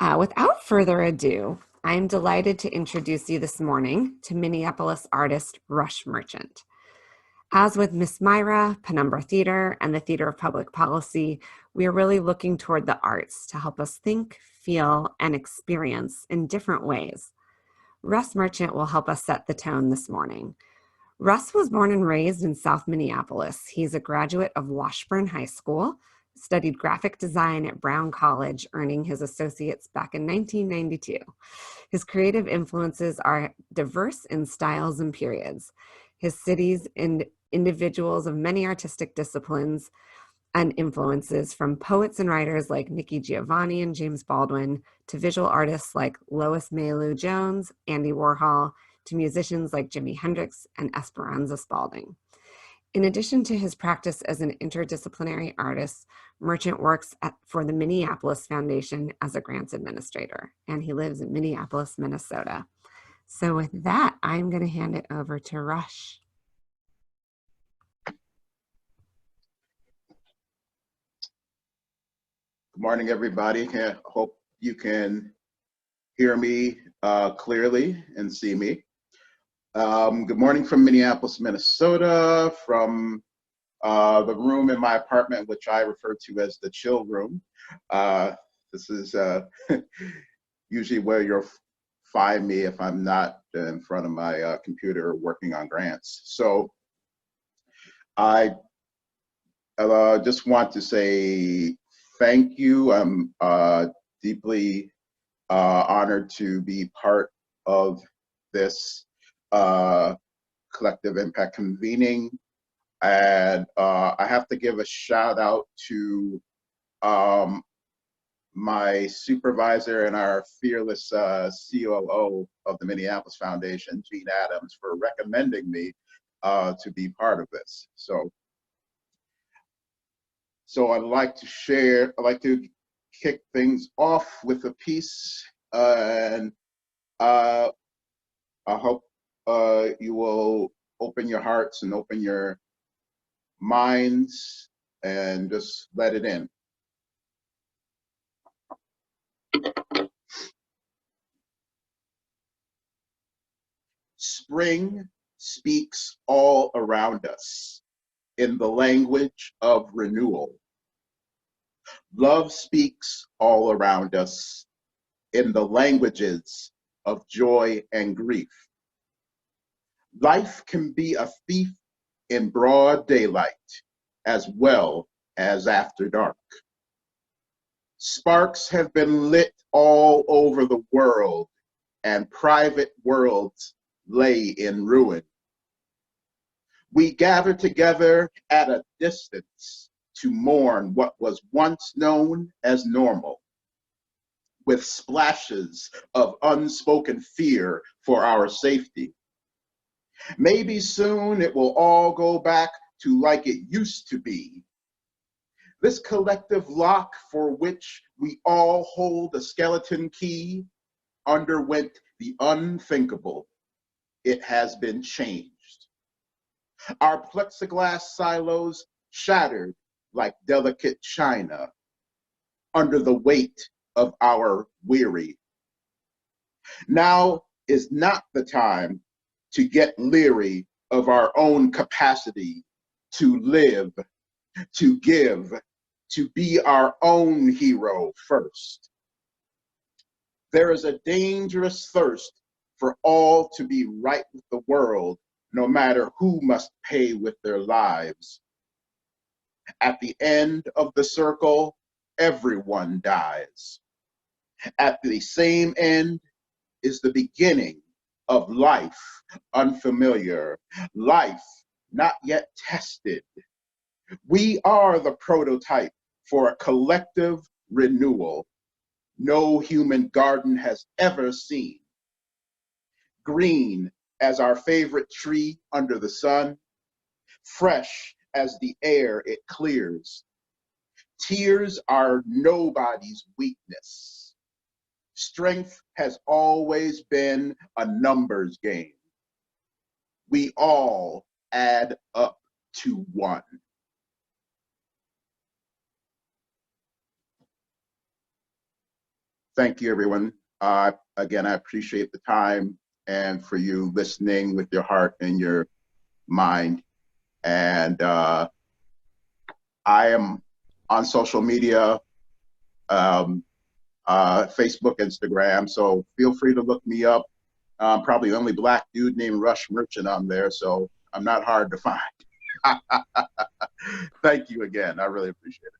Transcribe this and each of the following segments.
Without further ado, I'm delighted to introduce you this morning to Minneapolis artist Rush Merchant. As with Miss Myra, Penumbra Theater, and the Theater of Public Policy, we are really looking toward the arts to help us think, feel, and experience in different ways. Russ Merchant will help us set the tone this morning. Russ was born and raised in South Minneapolis. He's a graduate of Washburn High School, studied graphic design at Brown College, earning his associates back in 1992. His creative influences are diverse in styles and periods. His cities and individuals of many artistic disciplines and influences, from poets and writers like Nikki Giovanni and James Baldwin, to visual artists like Lois Mailou Jones, Andy Warhol, to musicians like Jimi Hendrix and Esperanza Spalding. In addition to his practice as an interdisciplinary artist, Merchant works for the Minneapolis Foundation as a grants administrator, and he lives in Minneapolis, Minnesota. So with that, I'm going to hand it over to Rush. Good morning, everybody. I hope you can hear me clearly and see me. Good morning from Minneapolis, Minnesota, from the room in my apartment, which I refer to as the chill room. This is usually where you'll find me if I'm not in front of my computer working on grants. So I just want to say thank you. I'm deeply honored to be part of this Collective Impact Convening. And I have to give a shout out to my supervisor and our fearless COO of the Minneapolis Foundation, Gene Adams, for recommending me to be part of this. So I'd like to kick things off with a piece, and I hope you will open your hearts and open your minds and just let it in. Spring speaks all around us in the language of renewal. Love speaks all around us in the languages of joy and grief. Life can be a thief in broad daylight as well as after dark. Sparks have been lit all over the world, and private worlds lay in ruin. We gather together at a distance to mourn what was once known as normal, with splashes of unspoken fear for our safety. Maybe soon it will all go back to like it used to be. This collective lock, for which we all hold a skeleton key, underwent the unthinkable. It has been changed. Our plexiglass silos shattered like delicate china under the weight of our weary. Now is not the time to get leery of our own capacity to live, to give, to be our own hero first. There is a dangerous thirst for all to be right with the world, no matter who must pay with their lives. At the end of the circle, everyone dies. At the same end is the beginning of life unfamiliar, life not yet tested. We are the prototype for a collective renewal no human garden has ever seen. Green as our favorite tree under the sun, fresh as the air it clears. Tears are nobody's weakness. Strength has always been a numbers game. We all add up to one. thank you, everyone. Again, I appreciate the time and for you listening with your heart and your mind. And I am on social media, Facebook, Instagram, so feel free to look me up. Probably the only Black dude named Rush Merchant on there, so I'm not hard to find. Thank you again. I really appreciate it.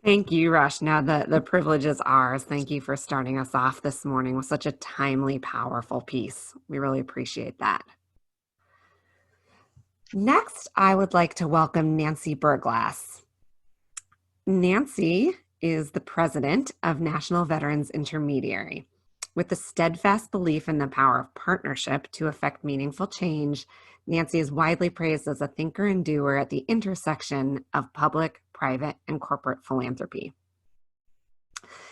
Thank you, Rush. Now the privilege is ours. Thank you for starting us off this morning with such a timely, powerful piece. We really appreciate that. Next, I would like to welcome Nancy Berglass. Nancy is the president of National Veterans Intermediary. With a steadfast belief in the power of partnership to effect meaningful change, Nancy is widely praised as a thinker and doer at the intersection of public, private, and corporate philanthropy.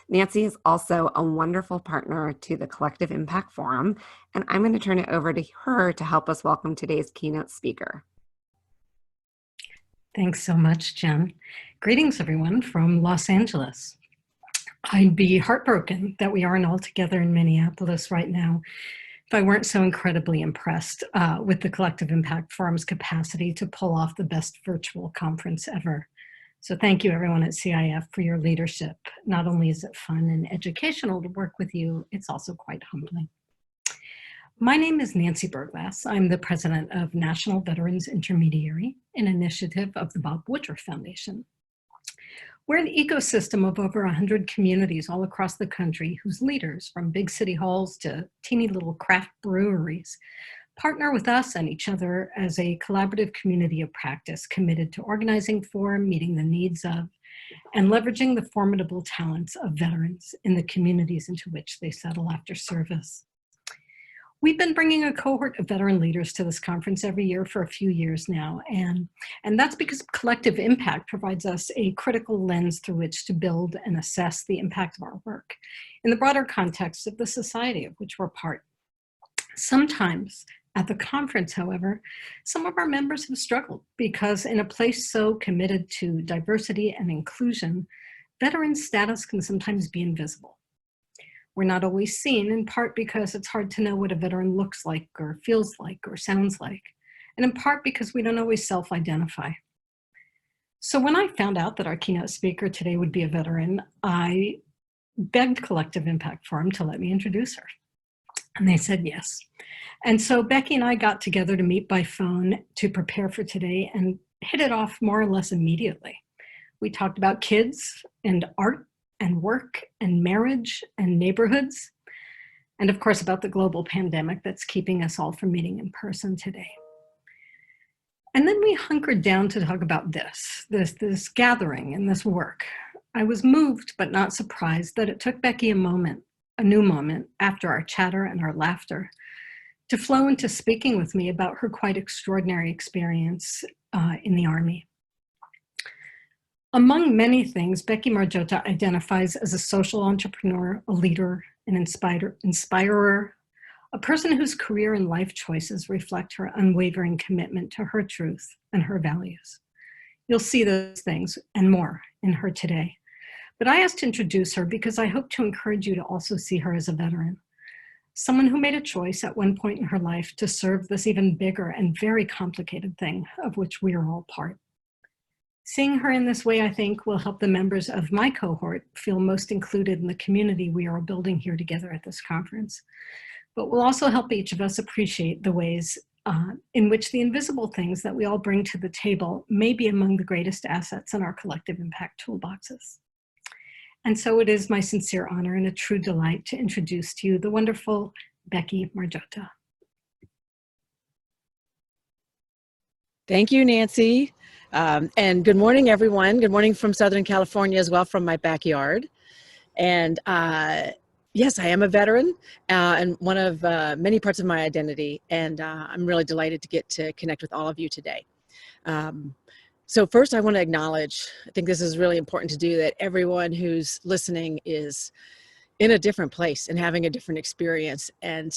Nancy is also a wonderful partner to the Collective Impact Forum, and I'm going to turn it over to her to help us welcome today's keynote speaker. Thanks so much, Jen. Greetings, everyone, from Los Angeles. I'd be heartbroken that we aren't all together in Minneapolis right now if I weren't so incredibly impressed with the Collective Impact Forum's capacity to pull off the best virtual conference ever. So thank you, everyone at CIF, for your leadership. Not only is it fun and educational to work with you, it's also quite humbling. My name is Nancy Berglass. I'm the president of National Veterans Intermediary, an initiative of the Bob Woodruff Foundation. We're an ecosystem of over 100 communities all across the country whose leaders, from big city halls to teeny little craft breweries, partner with us and each other as a collaborative community of practice committed to organizing for, meeting the needs of, and leveraging the formidable talents of veterans in the communities into which they settle after service. We've been bringing a cohort of veteran leaders to this conference every year for a few years now, and that's because Collective Impact provides us a critical lens through which to build and assess the impact of our work in the broader context of the society of which we're part. Sometimes at the conference, however, some of our members have struggled because in a place so committed to diversity and inclusion, veteran status can sometimes be invisible. We're not always seen, in part because it's hard to know what a veteran looks like or feels like or sounds like, and in part because we don't always self-identify. So when I found out that our keynote speaker today would be a veteran, I begged Collective Impact Forum to let me introduce her. And they said yes. And so Becky and I got together to meet by phone to prepare for today and hit it off more or less immediately. We talked about kids and art and work and marriage and neighborhoods, and of course about the global pandemic that's keeping us all from meeting in person today. And then we hunkered down to talk about this gathering and this work. I was moved but not surprised that it took Becky a new moment after our chatter and our laughter to flow into speaking with me about her quite extraordinary experience in the Army. Among many things, Becky Margiotta identifies as a social entrepreneur, a leader, an inspirer, a person whose career and life choices reflect her unwavering commitment to her truth and her values. You'll see those things and more in her today. But I asked to introduce her because I hope to encourage you to also see her as a veteran, someone who made a choice at one point in her life to serve this even bigger and very complicated thing of which we are all part. Seeing her in this way, I think, will help the members of my cohort feel most included in the community we are building here together at this conference, but will also help each of us appreciate the ways in which the invisible things that we all bring to the table may be among the greatest assets in our collective impact toolboxes. And so it is my sincere honor and a true delight to introduce to you the wonderful Becky Margiotta. Thank you, Nancy. And good morning, everyone. Good morning from Southern California as well, from my backyard. And yes, I am a veteran and one of many parts of my identity. And I'm really delighted to get to connect with all of you today. So first, I want to acknowledge, I think this is really important to do, that everyone who's listening is in a different place and having a different experience. And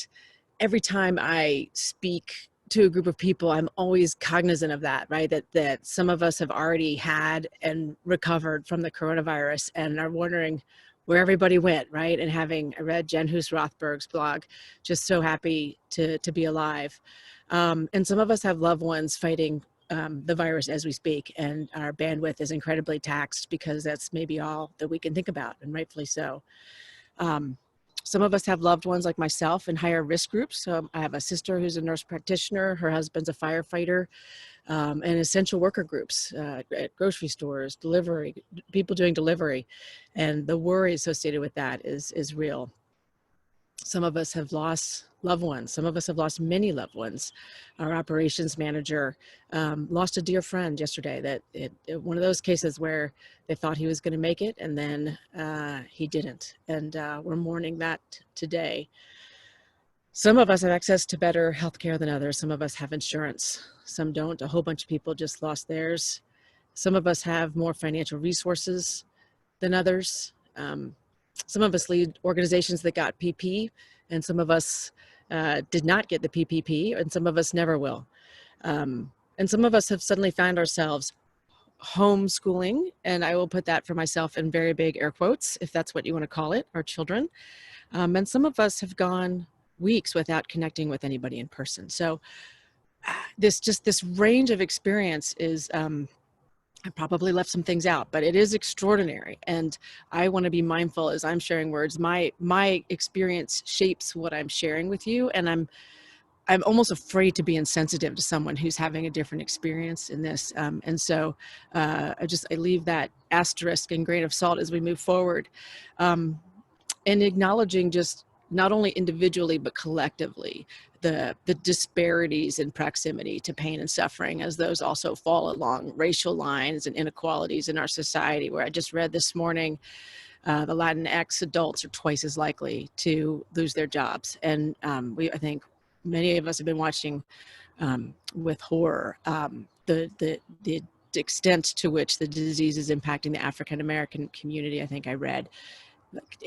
every time I speak to a group of people, I'm always cognizant of that, right? That some of us have already had and recovered from the coronavirus and are wondering where everybody went, right? And I read Jen Hus Rothberg's blog, just so happy to be alive. And some of us have loved ones fighting the virus as we speak, and our bandwidth is incredibly taxed because that's maybe all that we can think about, and rightfully so. Some of us have loved ones like myself in higher risk groups. So I have a sister who's a nurse practitioner, her husband's a firefighter, and essential worker groups at grocery stores, delivery, people doing delivery. And the worry associated with that is real. Some of us have lost loved ones. Some of us have lost many loved ones. Our operations manager lost a dear friend yesterday. One of those cases where they thought he was going to make it, and then he didn't. And we're mourning that today. Some of us have access to better healthcare than others. Some of us have insurance. Some don't. A whole bunch of people just lost theirs. Some of us have more financial resources than others. Some of us lead organizations that got PP, and some of us did not get the PPP, and some of us never will. And some of us have suddenly found ourselves homeschooling, and I will put that for myself in very big air quotes, if that's what you want to call it, our children. And some of us have gone weeks without connecting with anybody in person. So this range of experience is, I probably left some things out, but it is extraordinary. And I want to be mindful as I'm sharing words. My experience shapes what I'm sharing with you. And I'm almost afraid to be insensitive to someone who's having a different experience in this. And so I leave that asterisk and grain of salt as we move forward. And acknowledging just not only individually, but collectively, the disparities in proximity to pain and suffering, as those also fall along racial lines and inequalities in our society, where I just read this morning, the Latinx adults are twice as likely to lose their jobs. And I think many of us have been watching with horror the extent to which the disease is impacting the African-American community. I think I read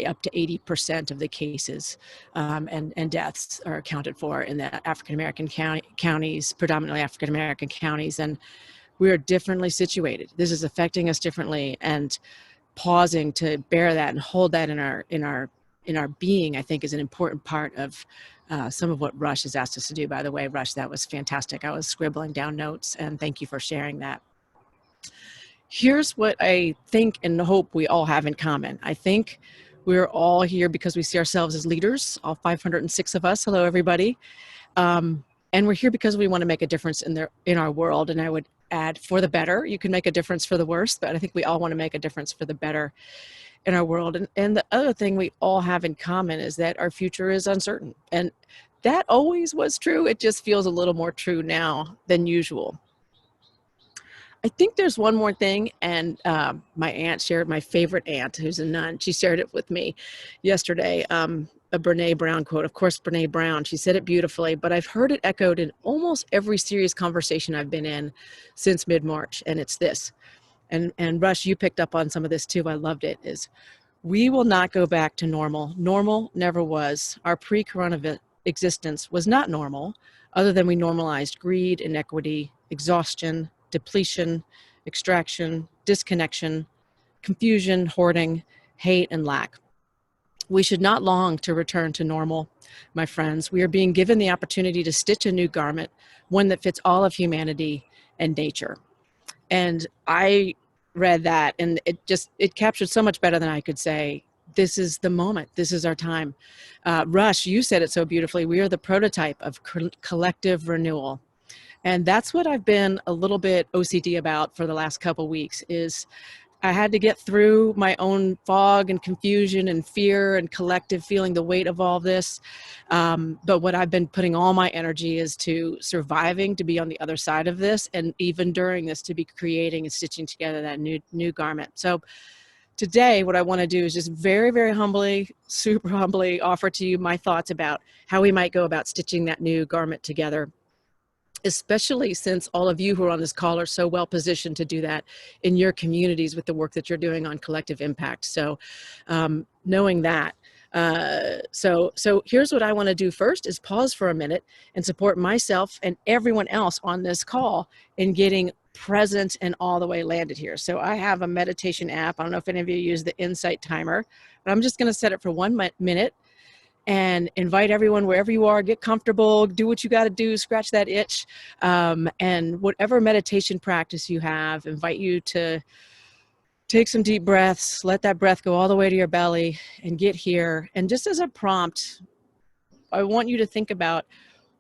up to 80% of the cases and deaths are accounted for in the African-American counties, predominantly African-American counties. And we are differently situated. This is affecting us differently, and pausing to bear that and hold that in our being, I think, is an important part of some of what Rush has asked us to do. By the way, Rush, that was fantastic. I was scribbling down notes, and thank you for sharing that. Here's what I think and hope we all have in common. I think we're all here because we see ourselves as leaders, all 506 of us. Hello, everybody. And we're here because we want to make a difference in our world. And I would add, for the better. You can make a difference for the worst, but I think we all want to make a difference for the better in our world. And the other thing we all have in common is that our future is uncertain. And that always was true. It just feels a little more true now than usual. I think there's one more thing, and my aunt shared, my favorite aunt, who's a nun, she shared it with me yesterday, a Brene Brown quote. Of course, Brene Brown, she said it beautifully, but I've heard it echoed in almost every serious conversation I've been in since mid-March, and it's this. And Rush, you picked up on some of this too, I loved it, is we will not go back to normal. Normal never was. Our pre-corona existence was not normal, other than we normalized greed, inequity, exhaustion, depletion, extraction, disconnection, confusion, hoarding, hate, and lack. We should not long to return to normal, my friends. We are being given the opportunity to stitch a new garment, one that fits all of humanity and nature. And I read that, and it captured so much better than I could say. This is the moment. This is our time. Rush, you said it so beautifully. We are the prototype of collective renewal. And that's what I've been a little bit OCD about for the last couple weeks, is I had to get through my own fog and confusion and fear and collective feeling the weight of all this. But what I've been putting all my energy is to surviving, to be on the other side of this, and even during this, to be creating and stitching together that new garment. So today, what I want to do is just very, very humbly, super humbly offer to you my thoughts about how we might go about stitching that new garment together, especially since all of you who are on this call are so well positioned to do that in your communities with the work that you're doing on collective impact. So knowing that, so here's what I want to do first is pause for a minute and support myself and everyone else on this call in getting present and all the way landed here. So I have a meditation app. I don't know if any of you use the Insight timer, but I'm just going to set it for 1 minute and invite everyone wherever you are, get comfortable, do what you got to do, scratch that itch. And whatever meditation practice you have, invite you to take some deep breaths, let that breath go all the way to your belly and get here. And just as a prompt, I want you to think about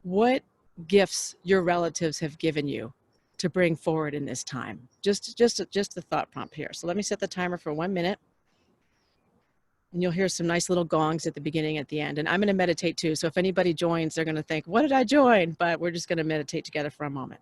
what gifts your relatives have given you to bring forward in this time. Just the thought prompt here. So let me set the timer for 1 minute. And you'll hear some nice little gongs at the beginning, at the end. And I'm going to meditate too. So if anybody joins, they're going to think, what did I join? But we're just going to meditate together for a moment.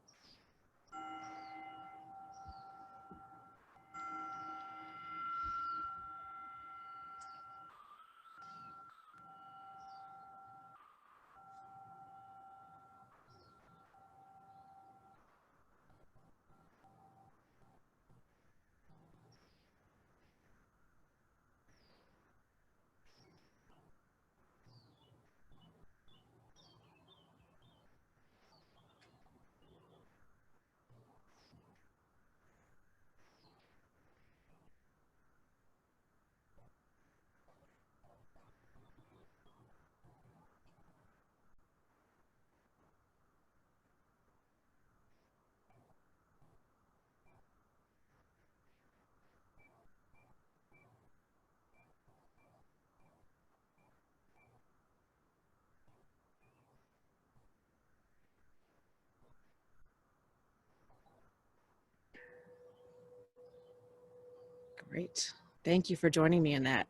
Great. Thank you for joining me in that.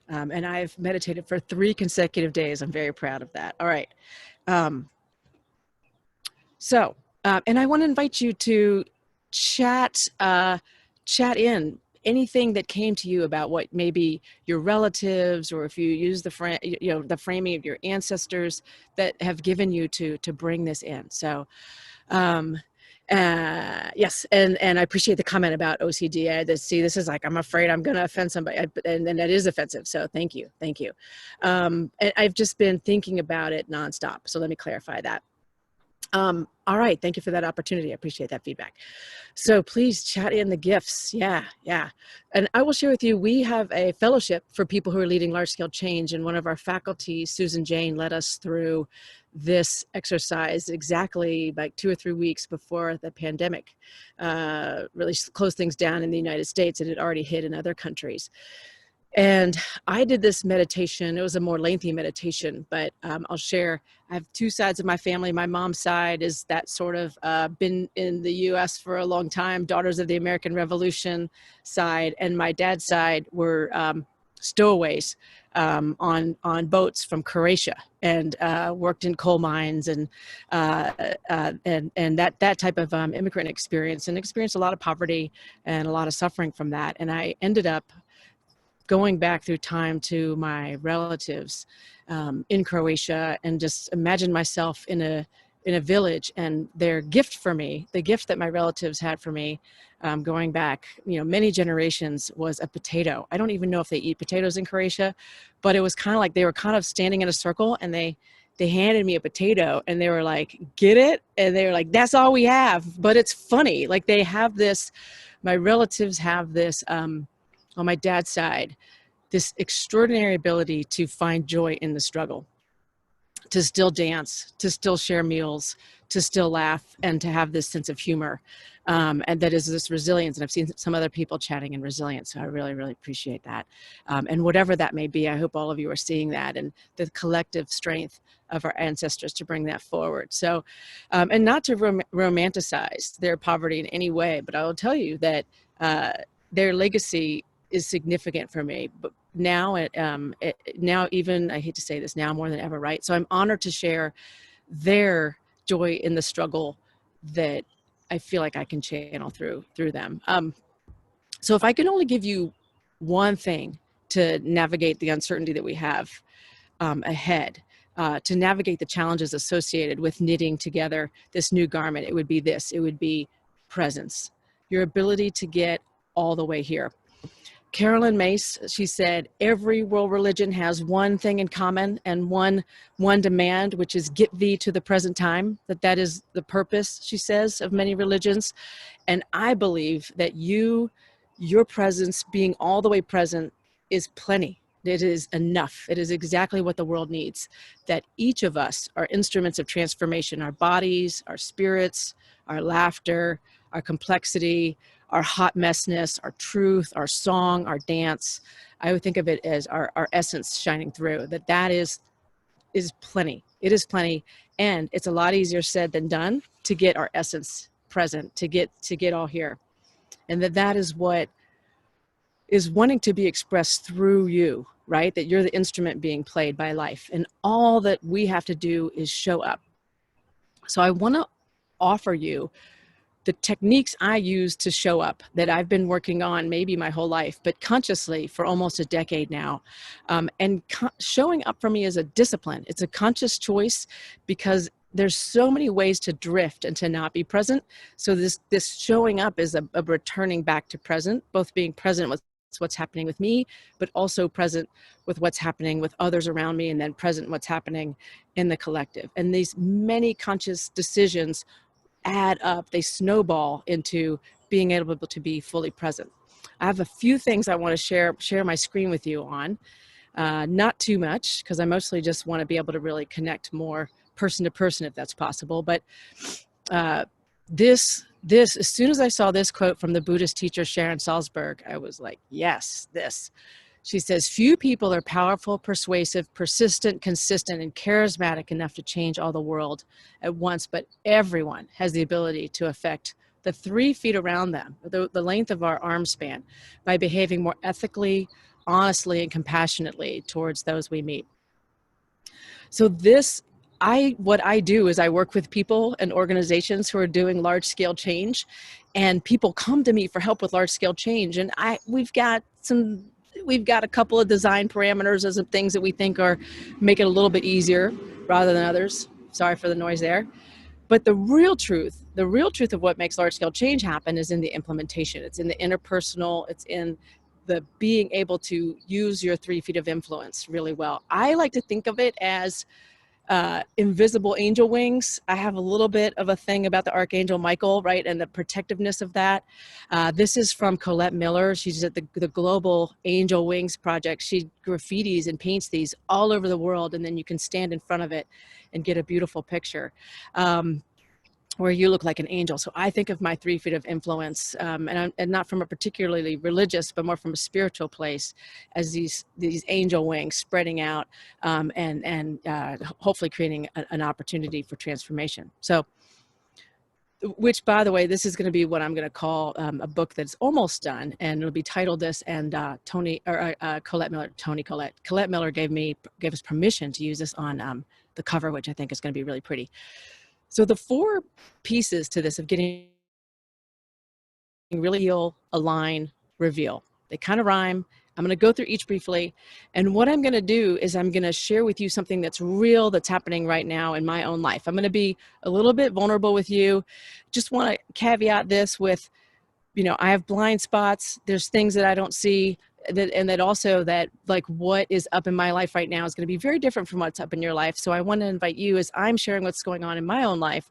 And I've meditated for 3 consecutive days. I'm very proud of that. All right. And I want to invite you to chat in anything that came to you about what maybe your relatives, or if you use the framing of your ancestors that have given you to bring this in. So, yes, and I appreciate the comment about OCD. This is like, I'm afraid I'm going to offend somebody, and that is offensive. So thank you. And I've just been thinking about it nonstop. So let me clarify that. All right, thank you for that opportunity. I appreciate that feedback. So please chat in the gifts. Yeah. And I will share with you, we have a fellowship for people who are leading large-scale change, and one of our faculty, Susan Jane, led us through this exercise exactly like 2 or 3 weeks before the pandemic really closed things down in the United States. It had already hit in other countries. And I did this meditation. It was a more lengthy meditation, but I'll share. I have 2 sides of my family. My mom's side is that sort of been in the U.S. for a long time, Daughters of the American Revolution side, and my dad's side were stowaways on boats from Croatia, and worked in coal mines and that type of immigrant experience, and experienced a lot of poverty and a lot of suffering from that. And I ended up going back through time to my relatives in Croatia, and just imagine myself in a village, and their gift for me, the gift that my relatives had for me, going back, many generations, was a potato. I don't even know if they eat potatoes in Croatia, but it was kind of like they were kind of standing in a circle, and they handed me a potato, and they were like, get it? And they were like, that's all we have. But it's funny, like they have this, my relatives have this, on my dad's side, this extraordinary ability to find joy in the struggle, to still dance, to still share meals, to still laugh, and to have this sense of humor. And that is this resilience. And I've seen some other people chatting in resilience. So I really, really appreciate that. And whatever that may be, I hope all of you are seeing that, and the collective strength of our ancestors to bring that forward. So, and not to romanticize their poverty in any way, but I will tell you that their legacy is significant for me. But now, now even, I hate to say this, now more than ever, right? So I'm honored to share their joy in the struggle that I feel like I can channel through them. So if I could only give you one thing to navigate the uncertainty that we have ahead, to navigate the challenges associated with knitting together this new garment, it would be this. It would be presence, your ability to get all the way here. Carolyn Mace, she said, every world religion has one thing in common and one demand, which is get thee to the present time. That is the purpose, she says, of many religions. And I believe that your presence, being all the way present, is plenty. It is enough. It is exactly what the world needs. That each of us are instruments of transformation, our bodies, our spirits, our laughter, our complexity, our hot messness, our truth, our song, our dance. I would think of it as our essence shining through. That is plenty. It is plenty. And it's a lot easier said than done to get our essence present, to get all here. And that is what is wanting to be expressed through you, right? That you're the instrument being played by life. And all that we have to do is show up. So I want to offer you the techniques I use to show up that I've been working on maybe my whole life, but consciously for almost a decade now. And showing up for me is a discipline. It's a conscious choice because there's so many ways to drift and to not be present. So this showing up is a returning back to present, both being present with what's happening with me, but also present with what's happening with others around me, and then present what's happening in the collective. And these many conscious decisions add up, they snowball into being able to be fully present. I have a few things I want to share my screen with you on. Not too much, because I mostly just want to be able to really connect more person to person if that's possible. But this, as soon as I saw this quote from the Buddhist teacher Sharon Salzberg, I was like, yes, this. She says, few people are powerful, persuasive, persistent, consistent, and charismatic enough to change all the world at once, but everyone has the ability to affect the 3 feet around them, the length of our arm span, by behaving more ethically, honestly, and compassionately towards those we meet. So what I do is I work with people and organizations who are doing large-scale change, and people come to me for help with large-scale change, and we've got a couple of design parameters as of things that we think make it a little bit easier rather than others. Sorry for the noise there. But the real truth of what makes large scale change happen is in the implementation. It's in the interpersonal, it's in the being able to use your 3 feet of influence really well. I like to think of it as invisible angel wings. I have a little bit of a thing about the Archangel Michael, right, and the protectiveness of that. This is from Colette Miller. She's at the Global Angel Wings Project. She graffitis and paints these all over the world, and then you can stand in front of it and get a beautiful picture. Where you look like an angel. So I think of my 3 feet of influence, and not from a particularly religious, but more from a spiritual place, as these angel wings spreading out, and hopefully creating an opportunity for transformation. So, which, by the way, this is going to be what I'm going to call a book that's almost done, and it'll be titled this. And Colette Miller gave us permission to use this on the cover, which I think is going to be really pretty. So the 4 pieces to this of getting really heal, align, reveal. They kind of rhyme. I'm going to go through each briefly. And what I'm going to do is I'm going to share with you something that's real, that's happening right now in my own life. I'm going to be a little bit vulnerable with you. Just want to caveat this with, I have blind spots. There's things that I don't see. That also like what is up in my life right now is going to be very different from what's up in your life. So I want to invite you, as I'm sharing what's going on in my own life,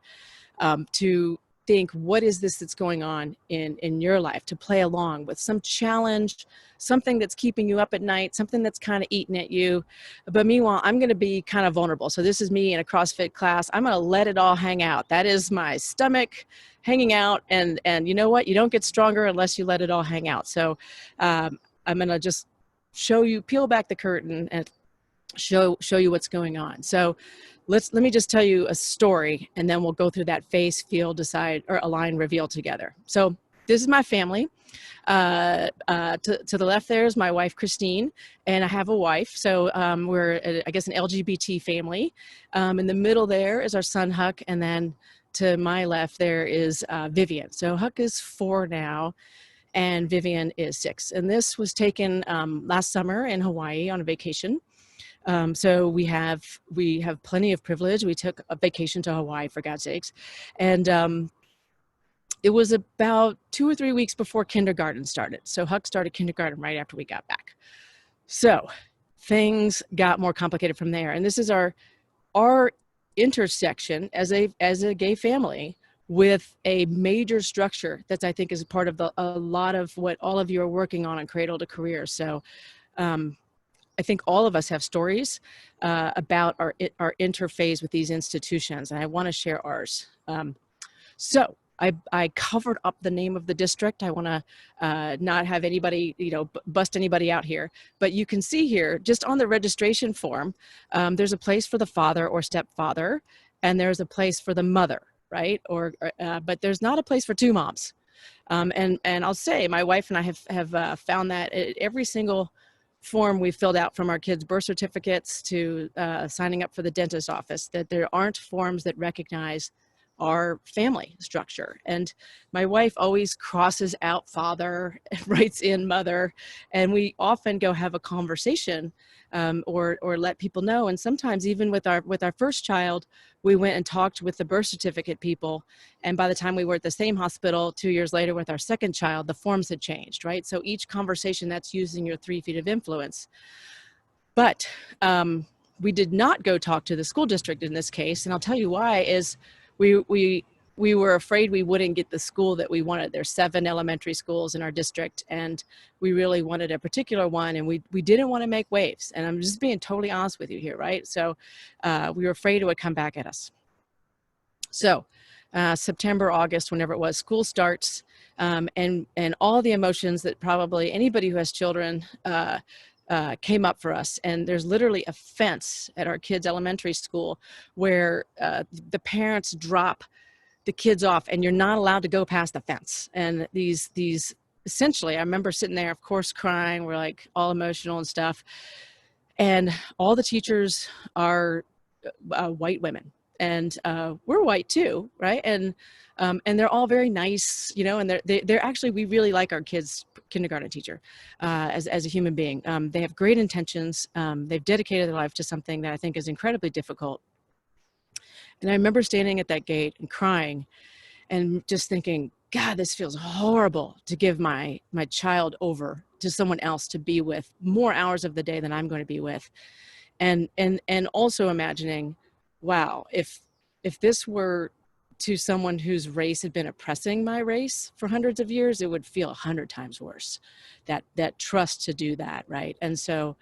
to think, what is this that's going on in your life, to play along with some challenge, something that's keeping you up at night, something that's kind of eating at you. But meanwhile, I'm going to be kind of vulnerable. So this is me in a CrossFit class. I'm going to let it all hang out. That is my stomach hanging out. And you know what? You don't get stronger unless you let it all hang out. So I'm going to just peel back the curtain and show you what's going on. So let me just tell you a story, and then we'll go through that face, feel, decide, or align, reveal together. So this is my family. To the left there is my wife, Christine, and I have a wife. So we're, I guess, an LGBT family. In the middle there is our son, Huck, and then to my left there is Vivian. So Huck is 4 now, and Vivian is 6. And this was taken last summer in Hawaii on a vacation. So we have plenty of privilege. We took a vacation to Hawaii, for God's sakes. And it was about 2 or 3 weeks before kindergarten started. So Huck started kindergarten right after we got back. So things got more complicated from there. And this is our intersection as a gay family with a major structure that I think is part of a lot of what all of you are working on Cradle to Career. So I think all of us have stories about our interface with these institutions, and I want to share ours. So I covered up the name of the district. I want to not have anybody, bust anybody out here. But you can see here, just on the registration form, there's a place for the father or stepfather, and there's a place for the mother, right? But there's not a place for two moms. And I'll say, my wife and I have found that every single form we filled out, from our kids' birth certificates to signing up for the dentist's office, that there aren't forms that recognize our family structure. And my wife always crosses out father, writes in mother, and we often go have a conversation or let people know. And sometimes even with our first child, we went and talked with the birth certificate people. And by the time we were at the same hospital 2 years later with our second child, the forms had changed, right? So each conversation, that's using your 3 feet of influence. But we did not go talk to the school district in this case. And I'll tell you why is we were afraid we wouldn't get the school that we wanted. There's 7 elementary schools in our district, and we really wanted a particular one, and we didn't want to make waves. And I'm just being totally honest with you here, right? So we were afraid it would come back at us. So September, August, whenever it was, school starts, and all the emotions that probably anybody who has children came up for us. And there's literally a fence at our kids' elementary school where the parents drop the kids off, and you're not allowed to go past the fence. And these essentially, I remember sitting there, of course, crying. We're like all emotional and stuff. And all the teachers are white women, and we're white too, right? And they're all very nice, and they're actually, we really like our kids' kindergarten teacher as a human being. They have great intentions. They've dedicated their life to something that I think is incredibly difficult. And I remember standing at that gate and crying and just thinking, God, this feels horrible to give my child over to someone else to be with more hours of the day than I'm going to be with. And also imagining, wow, if this were to someone whose race had been oppressing my race for hundreds of years, it would feel 100 times worse, that trust to do that, right? And so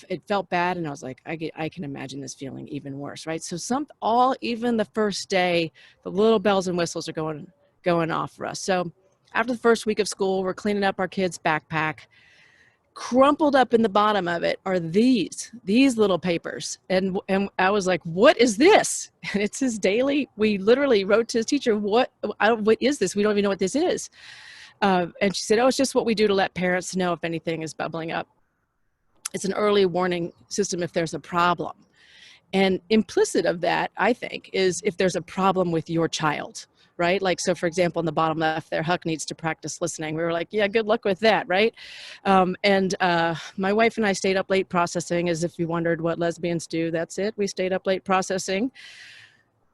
it felt bad, and I was like, I can imagine this feeling even worse, right? So even the first day, the little bells and whistles are going off for us. So after the first week of school, we're cleaning up our kids' backpack. Crumpled up in the bottom of it are these little papers. And I was like, what is this? And it's his daily, we literally wrote to his teacher, what is this? We don't even know what this is. And she said, oh, it's just what we do to let parents know if anything is bubbling up. It's an early warning system if there's a problem. And implicit of that, I think, is if there's a problem with your child, right? Like, so for example, in the bottom left there, Huck needs to practice listening. We were like, yeah, good luck with that, right? And my wife and I stayed up late processing, as if you wondered what lesbians do. That's it. We stayed up late processing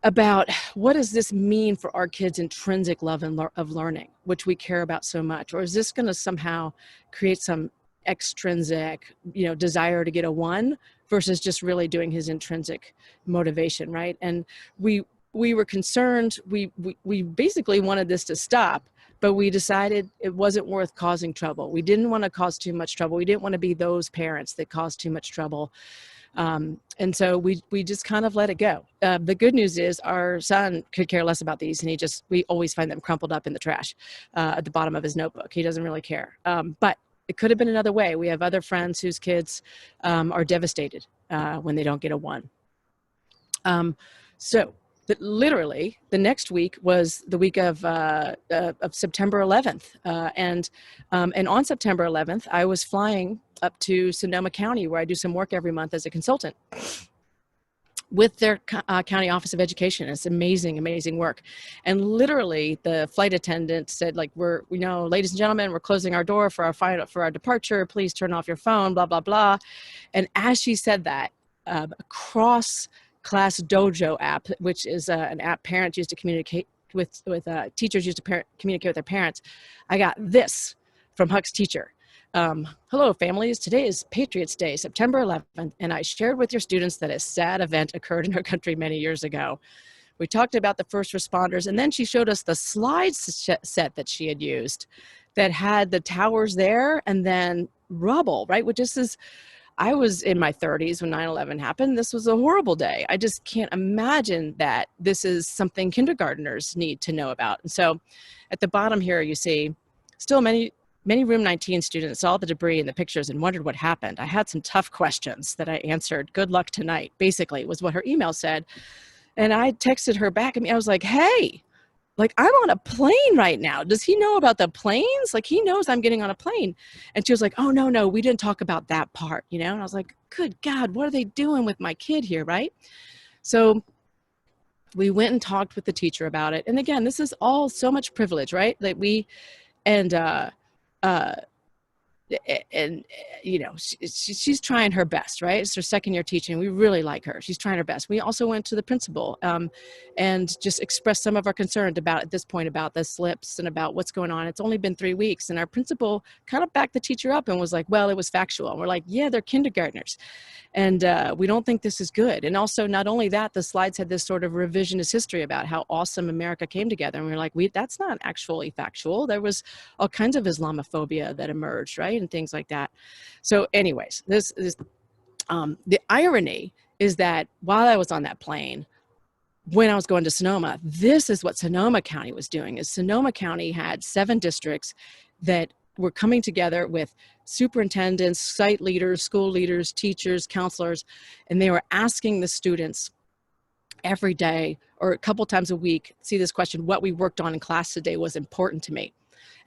about what does this mean for our kids' intrinsic love of learning, which we care about so much? Or is this going to somehow create some extrinsic, desire to get a 1 versus just really doing his intrinsic motivation, right? And we were concerned. We basically wanted this to stop, but we decided it wasn't worth causing trouble. We didn't want to cause too much trouble. We didn't want to be those parents that caused too much trouble. And so we just kind of let it go. The good news is our son could care less about these, and we always find them crumpled up in the trash at the bottom of his notebook. He doesn't really care. But it could have been another way. We have other friends whose kids are devastated when they don't get a 1. So literally the next week was the week of September 11th. And on September 11th, I was flying up to Sonoma County, where I do some work every month as a consultant with their county office of education. It's amazing, amazing work. And literally the flight attendant said, like, ladies and gentlemen, we're closing our door for our departure. Please turn off your phone, blah, blah, blah. And as she said that, a cross-class dojo app, which is an app parents use to communicate teachers used to communicate with their parents, I got this from Huck's teacher. Hello, families. Today is Patriots Day, September 11th, and I shared with your students that a sad event occurred in our country many years ago. We talked about the first responders, and then she showed us the slide set that she had used that had the towers there and then rubble, right? Which is, I was in my 30s when 9/11 happened. This was a horrible day. I just can't imagine that this is something kindergartners need to know about. And so at the bottom here, you see still many room 19 students saw the debris in the pictures and wondered what happened. I had some tough questions that I answered. Good luck tonight, basically, was what her email said. And I texted her back at me. I was like, hey, like, I'm on a plane right now. Does he know about the planes? Like, he knows I'm getting on a plane. And she was like, oh, no, we didn't talk about that part, you know? And I was like, good God, what are they doing with my kid here, right? So we went and talked with the teacher about it. And again, this is all so much privilege, right? That and you know, she's trying her best, right? It's her second year teaching. We really like her. She's trying her best. We also went to the principal and just expressed some of our concern about, at this point, about the slips and about what's going on. It's only been 3 weeks, and our principal kind of backed the teacher up and was like, well, it was factual. And we're like, yeah, they're kindergartners. And we don't think this is good. And also, not only that, the slides had this sort of revisionist history about how awesome America came together. And we were like, that's not actually factual. There was all kinds of Islamophobia that emerged, right? And things like that. So anyways, the irony is that while I was on that plane, when I was going to Sonoma, this is what Sonoma County was doing. Is Sonoma County had 7 districts that were coming together with superintendents, site leaders, school leaders, teachers, counselors, and they were asking the students every day or a couple times a week, see this question, what we worked on in class today was important to me.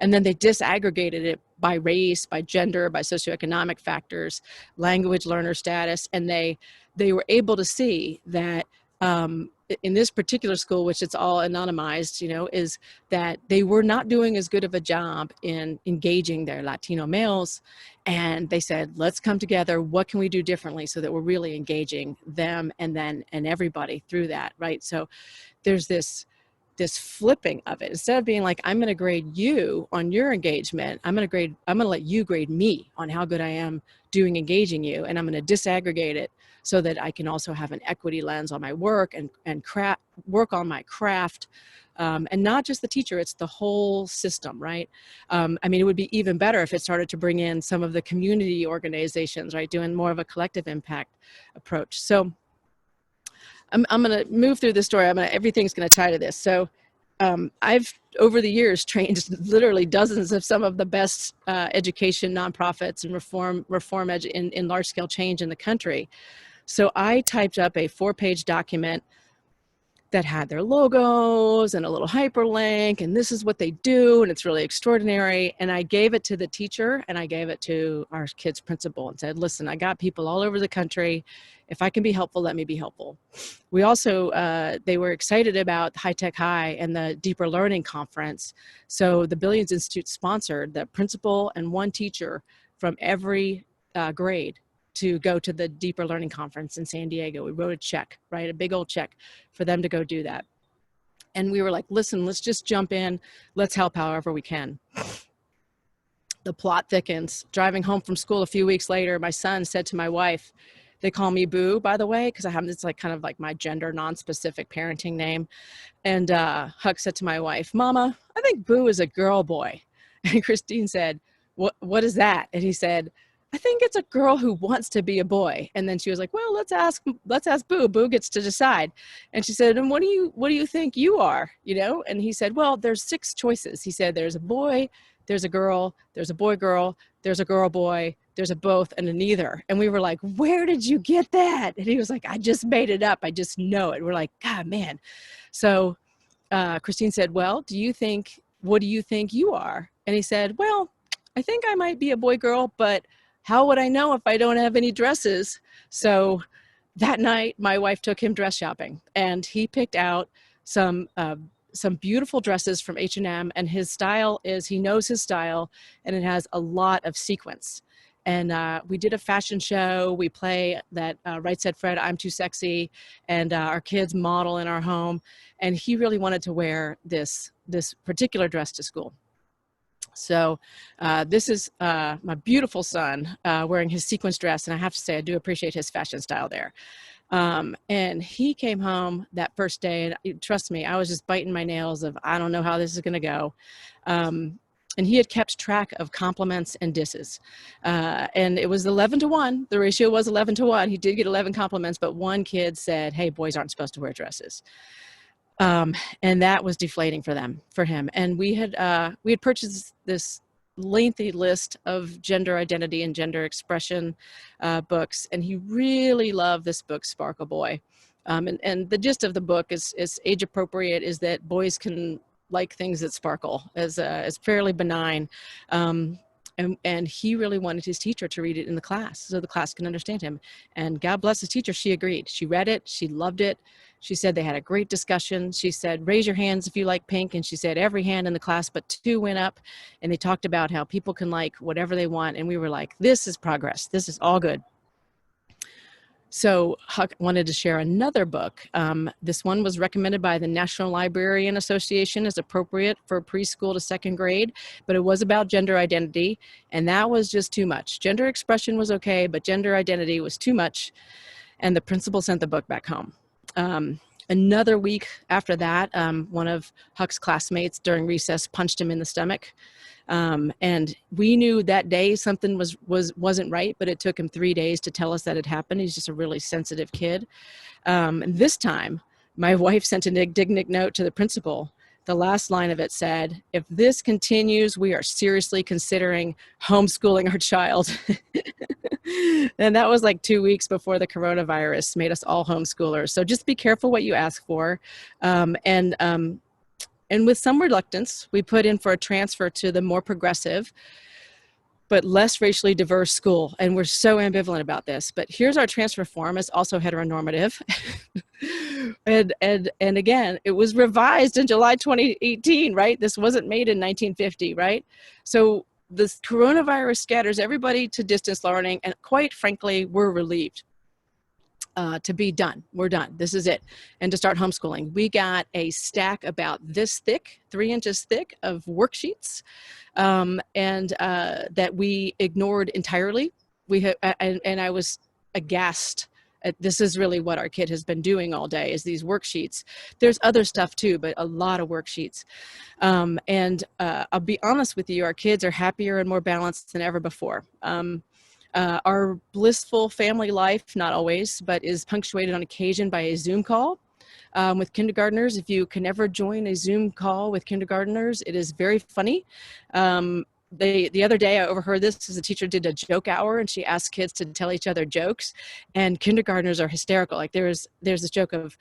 And then they disaggregated it by race, by gender, by socioeconomic factors, language learner status, and they were able to see that in this particular school, which it's all anonymized, you know, is that they were not doing as good of a job in engaging their Latino males. And they said, let's come together. What can we do differently so that we're really engaging them and everybody through that, right? So there's this flipping of it. Instead of being like, I'm going to grade you on your engagement, I'm going to let you grade me on how good I am doing engaging you. And I'm going to disaggregate it so that I can also have an equity lens on my work and work on my craft. And not just the teacher, it's the whole system, right? I mean, it would be even better if it started to bring in some of the community organizations, right? Doing more of a collective impact approach. So I'm going to move through this story. Everything's going to tie to this. So I've, over the years, trained literally dozens of some of the best education nonprofits and reform in large-scale change in the country. So I typed up a 4-page document that had their logos and a little hyperlink, and this is what they do, and it's really extraordinary. And I gave it to the teacher, and I gave it to our kid's principal and said, listen, I got people all over the country. If I can be helpful, let me be helpful. We also, they were excited about High Tech High and the Deeper Learning Conference. So the Billions Institute sponsored the principal and one teacher from every grade to go to the Deeper Learning Conference in San Diego. We wrote a check, right? A big old check for them to go do that. And we were like, listen, let's just jump in. Let's help however we can. The plot thickens. Driving home from school a few weeks later, my son said to my wife, they call me Boo, by the way, because I have this like kind of like my gender non-specific parenting name. And Huck said to my wife, Mama, I think Boo is a girl boy. And Christine said, what is that? And he said, I think it's a girl who wants to be a boy. And then she was like, well, let's ask Boo. Boo gets to decide. And she said, and what do you think you are? You know? And he said, well, there's 6 choices. He said, there's a boy, there's a girl, there's a boy girl, there's a girl boy, there's a both and a neither. And we were like, where did you get that? And he was like, I just made it up. I just know it. We're like, God, man. So Christine said, well, what do you think you are? And he said, well, I think I might be a boy girl, but how would I know if I don't have any dresses? So that night, my wife took him dress shopping, and he picked out some beautiful dresses from H&M, and his style is, he knows his style, and it has a lot of sequins. And we did a fashion show. We play that Right Said Fred, I'm Too Sexy, and our kids model in our home. And he really wanted to wear this particular dress to school. So this is my beautiful son wearing his sequins dress. And I have to say, I do appreciate his fashion style there. And he came home that first day, and trust me, I was just biting my nails of, I don't know how this is going to go. And he had kept track of compliments and disses. And it was 11-to-1. The ratio was 11-to-1. He did get 11 compliments, but one kid said, hey, boys aren't supposed to wear dresses. And that was deflating for him. And we had purchased this lengthy list of gender identity and gender expression books, and he really loved this book, Sparkle Boy. And the gist of the book is age appropriate, is that boys can like things that sparkle, as fairly benign. And he really wanted his teacher to read it in the class so the class can understand him. And God bless his teacher, she agreed. She read it, she loved it. She said they had a great discussion. She said, raise your hands if you like pink. And she said every hand in the class but 2 went up. And they talked about how people can like whatever they want. And we were like, this is progress. This is all good. So Huck wanted to share another book. This one was recommended by the National Librarian Association as appropriate for preschool to 2nd grade, but it was about gender identity, and that was just too much. Gender expression was okay, but gender identity was too much, and the principal sent the book back home. Another week after that, one of Huck's classmates during recess punched him in the stomach. And we knew that day something wasn't right, but it took him 3 days to tell us that it happened. He's just a really sensitive kid. And this time, my wife sent an indignant note to the principal. The last line of it said, if this continues, we are seriously considering homeschooling our child. And that was like 2 weeks before the coronavirus made us all homeschoolers. So just be careful what you ask for. And with some reluctance, we put in for a transfer to the more progressive, but less racially diverse school. And we're so ambivalent about this. But here's our transfer form. It's also heteronormative. and again, it was revised in July 2018, right? This wasn't made in 1950, right? So this coronavirus scatters everybody to distance learning. And quite frankly, we're relieved. To be done. We're done. This is it. And to start homeschooling. We got a stack about this thick, 3 inches thick of worksheets, that we ignored entirely. And I was aghast. This is really what our kid has been doing all day, is these worksheets. There's other stuff too, but a lot of worksheets. I'll be honest with you, our kids are happier and more balanced than ever before. Our blissful family life, not always, but is punctuated on occasion by a Zoom call with kindergartners. If you can ever join a Zoom call with kindergartners, it is very funny. The other day I overheard this as a teacher did a joke hour, and she asked kids to tell each other jokes, and kindergartners are hysterical. Like there's this joke of,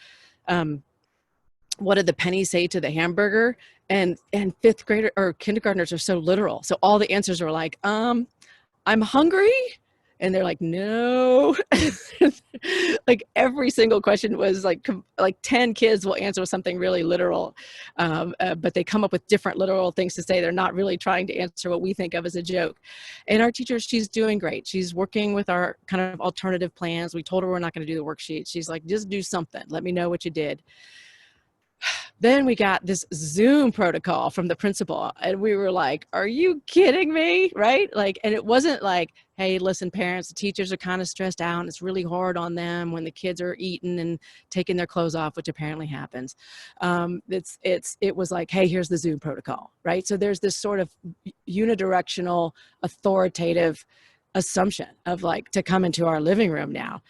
what did the penny say to the hamburger? And 5th grader or kindergartners are so literal. So all the answers were like, I'm hungry. And they're like, no. Like every single question was like 10 kids will answer something really literal. But they come up with different literal things to say. They're not really trying to answer what we think of as a joke. And our teacher, she's doing great. She's working with our kind of alternative plans. We told her we're not going to do the worksheet. She's like, just do something. Let me know what you did. Then we got this Zoom protocol from the principal, and we were like, are you kidding me? Right? Like, and it wasn't like, hey, listen, parents, the teachers are kind of stressed out and it's really hard on them when the kids are eating and taking their clothes off, which apparently happens. It was like, hey, here's the Zoom protocol, right? So there's this sort of unidirectional, authoritative assumption of like, to come into our living room now.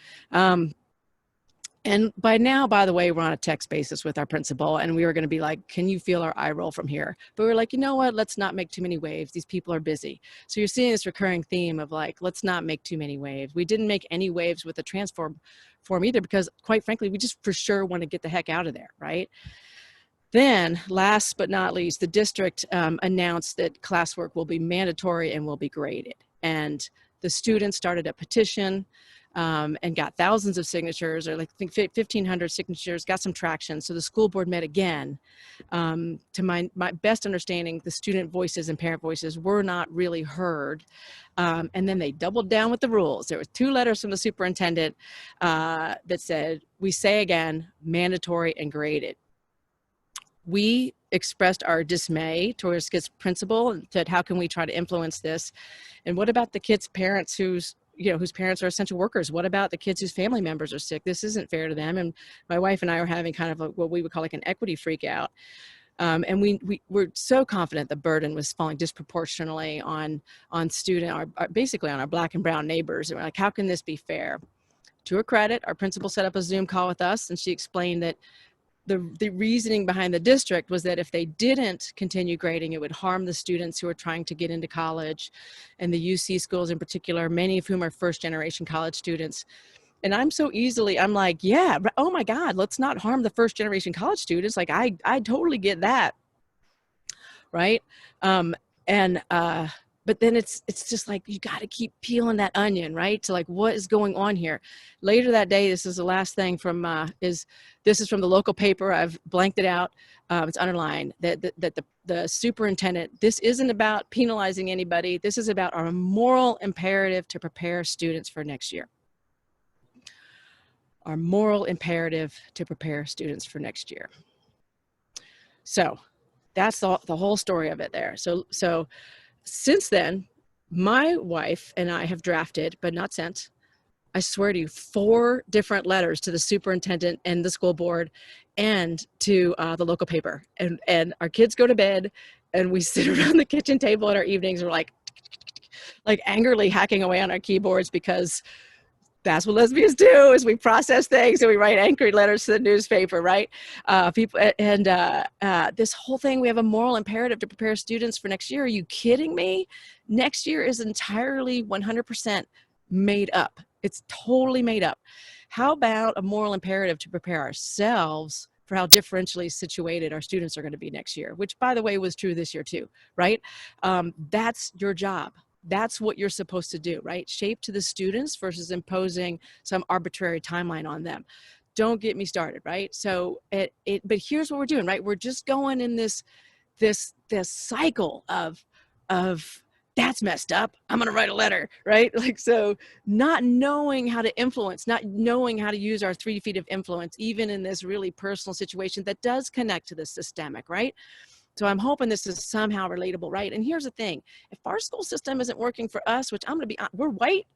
And by now, by the way, we're on a text basis with our principal, and we were going to be like, can you feel our eye roll from here? But we're like, you know what? Let's not make too many waves. These people are busy. So you're seeing this recurring theme of like, let's not make too many waves. We didn't make any waves with the transfer form either, because quite frankly, we just for sure want to get the heck out of there, right? Then last but not least, the district announced that classwork will be mandatory and will be graded. And the students started a petition. and got thousands of signatures, or like I think 1,500 signatures, got some traction. So the school board met again. To my best understanding, the student voices and parent voices were not really heard. And then they doubled down with the rules. There were 2 letters from the superintendent that said, we say again, mandatory and graded. We expressed our dismay towards kids' principal and said, how can we try to influence this? And what about the kids' parents whose parents are essential workers? What about the kids whose family members are sick? This isn't fair to them. And my wife and I are having kind of what we would call like an equity freak out. And we were so confident the burden was falling disproportionately on basically on our Black and brown neighbors. And we're like, how can this be fair? To her credit, our principal set up a Zoom call with us, and she explained that the reasoning behind the district was that if they didn't continue grading, it would harm the students who are trying to get into college, and the UC schools in particular, many of whom are first-generation college students. And I'm like, yeah, oh my God, let's not harm the first-generation college students. Like, I totally get that, right? But then it's just like, you got to keep peeling that onion, right? To like, what is going on here? Later that day, this is the last thing from, this is from the local paper. I've blanked it out. It's underlined that the superintendent, this isn't about penalizing anybody. This is about our moral imperative to prepare students for next year. Our moral imperative to prepare students for next year. So that's the whole story of it there. So since then, my wife and I have drafted, but not sent, I swear to you, 4 different letters to the superintendent and the school board and to the local paper. And our kids go to bed and we sit around the kitchen table at our evenings. We're like angrily hacking away on our keyboards, because that's what lesbians do, is we process things and we write angry letters to the newspaper, right? This whole thing, we have a moral imperative to prepare students for next year. Are you kidding me? Next year is entirely 100% made up. It's totally made up. How about a moral imperative to prepare ourselves for how differentially situated our students are going to be next year, which, by the way, was true this year too, right? That's your job. That's what you're supposed to do, right? Shape to the students versus imposing some arbitrary timeline on them. Don't get me started, right? So but here's what we're doing, right? We're just going in this cycle of that's messed up, I'm going to write a letter, right? Like, so not knowing how to influence, not knowing how to use our 3 feet of influence, even in this really personal situation that does connect to the systemic, right? So I'm hoping this is somehow relatable, right? And here's the thing. If our school system isn't working for us, which I'm going to be, we're white,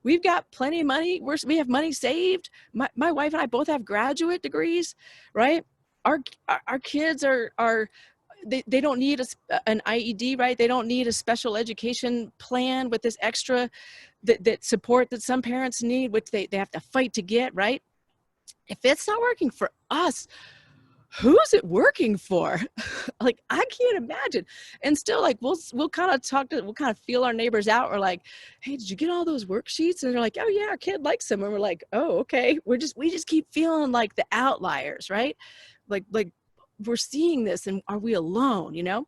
we've got plenty of money, we have money saved. My wife and I both have graduate degrees, right? Our kids they don't need an IED, right? They don't need a special education plan with this extra that support that some parents need, which they have to fight to get, right? If it's not working for us, who's it working for? Like, I can't imagine. And still, like, we'll kind of feel our neighbors out. We're like, hey, did you get all those worksheets? And they're like, oh yeah, our kid likes them. And we're like, oh, okay. We just keep feeling like the outliers, right? Like we're seeing this, and are we alone, you know?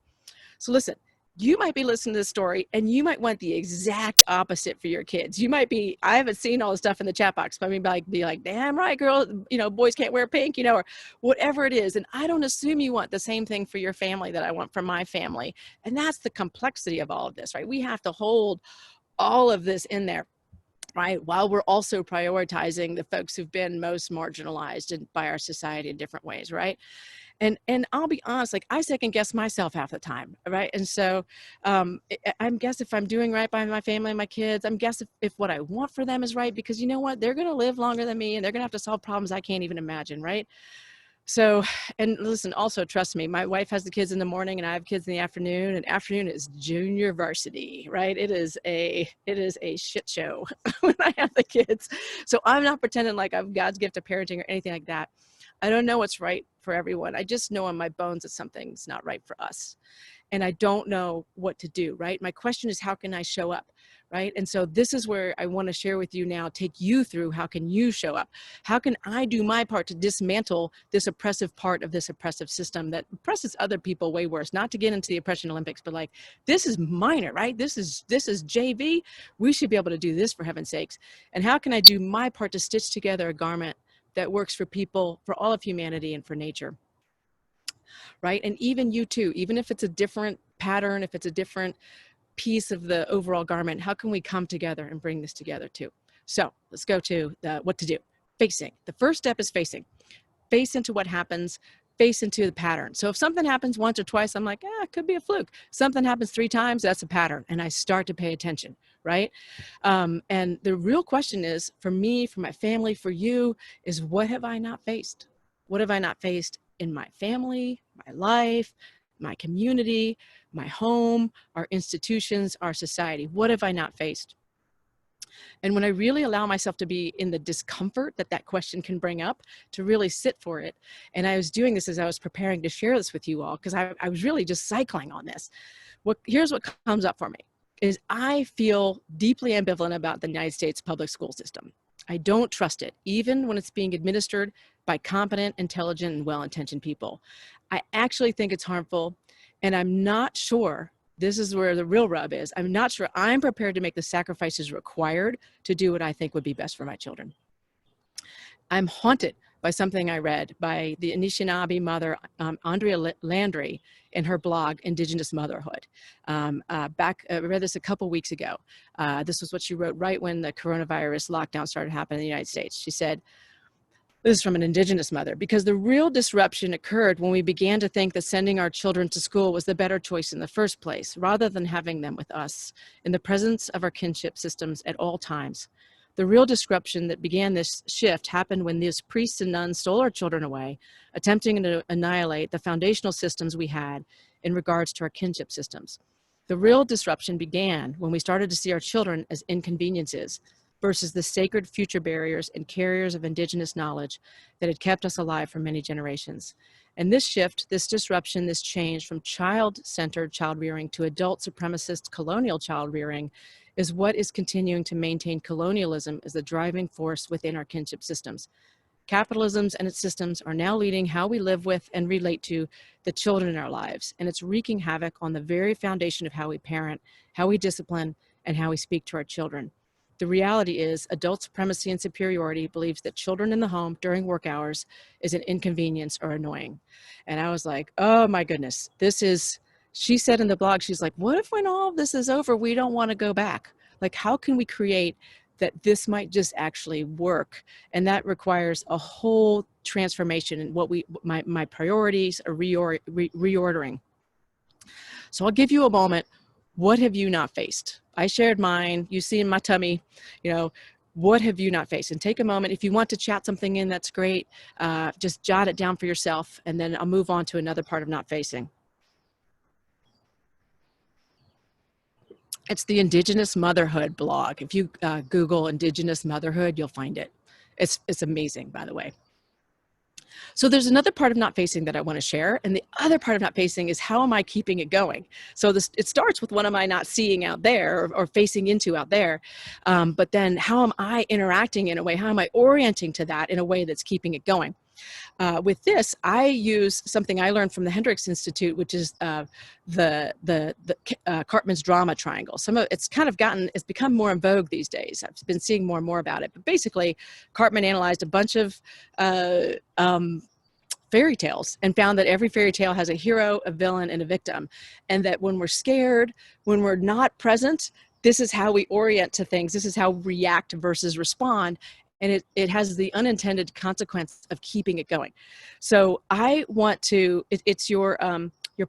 So listen, you might be listening to this story and you might want the exact opposite for your kids. You might be, I haven't seen all the stuff in the chat box, but I mean, be like, damn right, girl, boys can't wear pink, or whatever it is. And I don't assume you want the same thing for your family that I want for my family. And that's the complexity of all of this, right? We have to hold all of this in there, right? While we're also prioritizing the folks who've been most marginalized by our society in different ways, right? And I'll be honest, like, I second guess myself half the time, right? And so I'm guess if I'm doing right by my family and my kids, I'm guess if what I want for them is right, because you know what? They're going to live longer than me, and they're going to have to solve problems I can't even imagine, right? So, and listen, also trust me, my wife has the kids in the morning and I have kids in the afternoon, and afternoon is junior varsity, right? It is a shit show when I have the kids. So I'm not pretending like I'm God's gift of parenting or anything like that. I don't know what's right for everyone. I just know in my bones that something's not right for us. and I don't know what to do, right? My question is, how can I show up, right? And so this is where I want to share with you now, take you through how can you show up? How can I do my part to dismantle this oppressive part of this oppressive system that oppresses other people way worse? Not to get into the oppression Olympics, but like, this is minor, right? This is JV. We should be able to do this, for heaven's sakes. And how can I do my part to stitch together a garment that works for people, for all of humanity, and for nature, right? And even you too, even if it's a different pattern, if it's a different piece of the overall garment, how can we come together and bring this together too? So let's go to what to do. Facing. The first step is facing. Face into what happens, face into the pattern. So if something happens once or twice, I'm like, it could be a fluke. Something happens 3 times, that's a pattern. And I start to pay attention, right? And the real question is, for me, for my family, for you, is what have I not faced? What have I not faced in my family, my life, my community, my home, our institutions, our society? What have I not faced? And when I really allow myself to be in the discomfort that that question can bring up, to really sit for it. And I was doing this as I was preparing to share this with you all, because I was really just cycling on this. Here's what comes up for me, is I feel deeply ambivalent about the United States public school system. I don't trust it, even when it's being administered by competent, intelligent, and well-intentioned people. I actually think it's harmful, and I'm not sure, this is where the real rub is, I'm not sure I'm prepared to make the sacrifices required to do what I think would be best for my children. I'm haunted by something I read by the Anishinaabe mother, Andrea Landry, in her blog, Indigenous Motherhood. I read this a couple weeks ago. This was what she wrote right when the coronavirus lockdown started happening in the United States. She said, this is from an Indigenous mother, because the real disruption occurred when we began to think that sending our children to school was the better choice in the first place, rather than having them with us in the presence of our kinship systems at all times. The real disruption that began this shift happened when these priests and nuns stole our children away, attempting to annihilate the foundational systems we had in regards to our kinship systems. The real disruption began when we started to see our children as inconveniences versus the sacred future barriers and carriers of Indigenous knowledge that had kept us alive for many generations. And this shift, this disruption, this change from child-centered child rearing to adult supremacist colonial child rearing is what is continuing to maintain colonialism as the driving force within our kinship systems. Capitalism and its systems are now leading how we live with and relate to the children in our lives, and it's wreaking havoc on the very foundation of how we parent, how we discipline, and how we speak to our children. The reality is, adult supremacy and superiority believes that children in the home during work hours is an inconvenience or annoying. And I was like, oh my goodness, she said in the blog, she's like, what if when all of this is over, we don't want to go back? Like, how can we create that this might just actually work? And that requires a whole transformation in what my priorities are reordering. So I'll give you a moment. What have you not faced? I shared mine. You see in my tummy, what have you not faced? And take a moment. If you want to chat something in, that's great. Just jot it down for yourself, and then I'll move on to another part of not facing. It's the Indigenous Motherhood blog. If you Google Indigenous Motherhood, you'll find it. It's amazing, by the way. So there's another part of not facing that I want to share. And the other part of not facing is, how am I keeping it going? So it starts with, what am I not seeing out there or facing into out there? But then how am I interacting in a way? How am I orienting to that in a way that's keeping it going? With this, I use something I learned from the Hendricks Institute, which is the Cartman's drama triangle. It's become more in vogue these days. I've been seeing more and more about it. But basically, Cartman analyzed a bunch of fairy tales and found that every fairy tale has a hero, a villain, and a victim. And that when we're scared, when we're not present, this is how we orient to things. This is how we react versus respond. And it has the unintended consequence of keeping it going. So I want to, it's your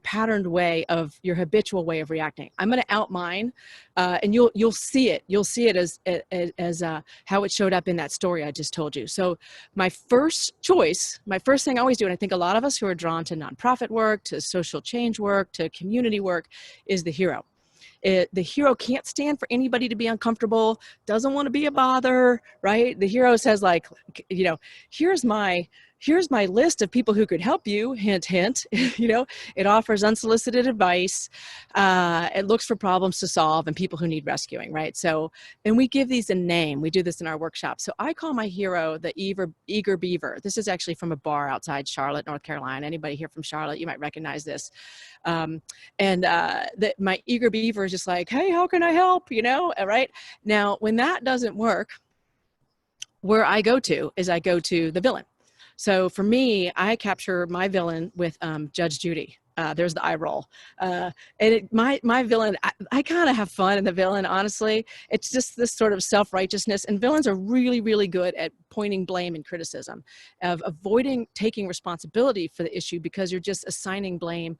patterned way of, your habitual way of reacting. I'm going to out mine, and you'll see it. You'll see it as how it showed up in that story I just told you. So my first thing I always do, and I think a lot of us who are drawn to nonprofit work, to social change work, to community work, is the hero. The hero can't stand for anybody to be uncomfortable, doesn't want to be a bother, right? The hero says, like, here's my here's my list of people who could help you, hint, hint. You know, it offers unsolicited advice. It looks for problems to solve and people who need rescuing, right? So, and we give these a name. We do this in our workshop. So I call my hero the Eager Beaver. This is actually from a bar outside Charlotte, North Carolina. Anybody here from Charlotte, you might recognize this. My Eager Beaver is just like, hey, how can I help? You know, right? Now, when that doesn't work, where I go to is I go to the villain. So for me, I capture my villain with Judge Judy. There's the eye roll. My villain, I kind of have fun in the villain, honestly. It's just this sort of self-righteousness. And villains are really, really good at pointing blame and criticism, of avoiding taking responsibility for the issue because you're just assigning blame.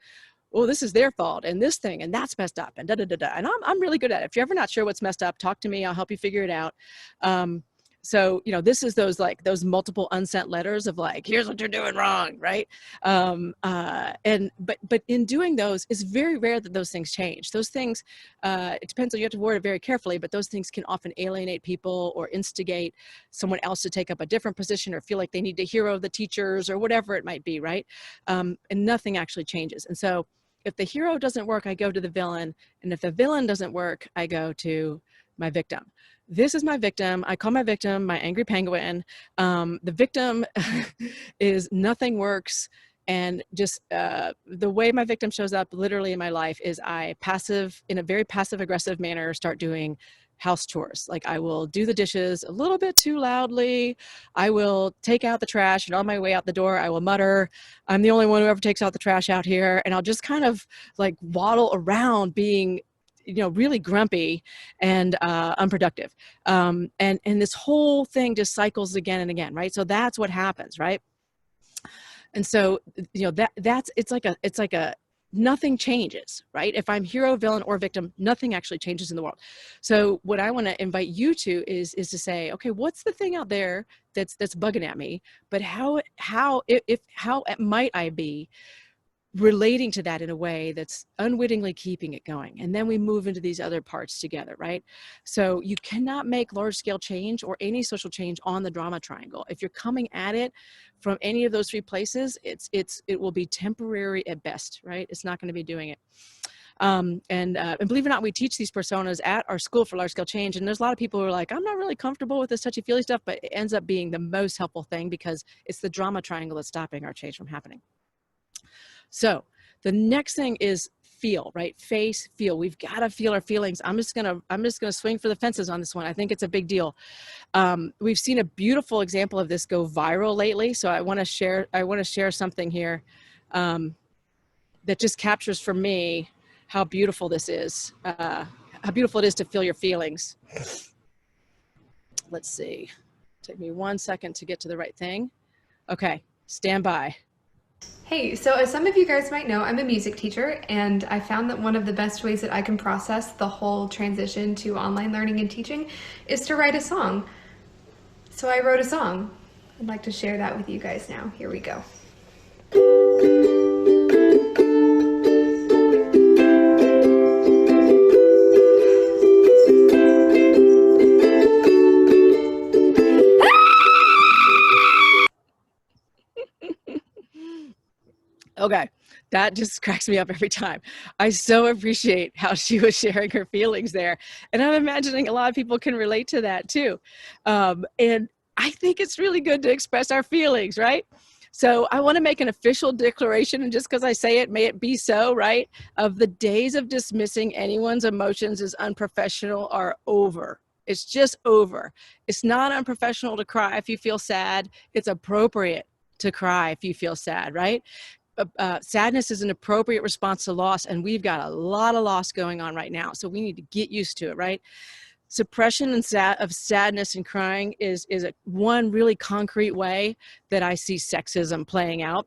Well, this is their fault and this thing and that's messed up and da da da da. And I'm really good at it. If you're ever not sure what's messed up, talk to me. I'll help you figure it out. So, you know, this is those multiple unsent letters of like, here's what you're doing wrong, right? But in doing those, it's very rare that those things change. Those things, it depends on, you have to word it very carefully, but those things can often alienate people or instigate someone else to take up a different position or feel like they need to hero the teachers or whatever it might be, right? And nothing actually changes. And so if the hero doesn't work, I go to the villain. And if the villain doesn't work, I go to my victim. This is my victim. I call my victim my angry penguin. The victim is nothing works. And just the way my victim shows up literally in my life is in a very passive aggressive manner, start doing house chores. Like I will do the dishes a little bit too loudly. I will take out the trash, and on my way out the door, I will mutter, I'm the only one who ever takes out the trash out here. And I'll just kind of like waddle around being, you know, really grumpy and unproductive. And this whole thing just cycles again and again, right? So that's what happens, right? And so, you know, it's like a nothing changes, right? If I'm hero, villain, or victim, nothing actually changes in the world. So what I want to invite you to is to say, okay, what's the thing out there that's bugging at me? But how might I be relating to that in a way that's unwittingly keeping it going? And then we move into these other parts together, right? So you cannot make large scale change or any social change on the drama triangle. If you're coming at it from any of those three places, it will be temporary at best, right? It's not going to be doing it. And believe it or not, we teach these personas at our school for large scale change. And there's a lot of people who are like, I'm not really comfortable with this touchy-feely stuff, but it ends up being the most helpful thing because it's the drama triangle that's stopping our change from happening. So the next thing is feel, right? Face, feel. We've got to feel our feelings. I'm just gonna swing for the fences on this one. I think it's a big deal. We've seen a beautiful example of this go viral lately. So I want to share something here that just captures for me how beautiful this is. How beautiful it is to feel your feelings. Let's see. Take me 1 second to get to the right thing. Okay, stand by. Hey, so as some of you guys might know, I'm a music teacher, and I found that one of the best ways that I can process the whole transition to online learning and teaching is to write a song. So I wrote a song. I'd like to share that with you guys now. Here we go. Okay, that just cracks me up every time. I so appreciate how she was sharing her feelings there. And I'm imagining a lot of people can relate to that too. And I think it's really good to express our feelings, right? So I want to make an official declaration, and just because I say it, may it be so, right? Of the days of dismissing anyone's emotions as unprofessional are over. It's just over. It's not unprofessional to cry if you feel sad. It's appropriate to cry if you feel sad, right? Sadness is an appropriate response to loss, and we've got a lot of loss going on right now, so we need to get used to it, right? Suppression of sadness and crying is one really concrete way that I see sexism playing out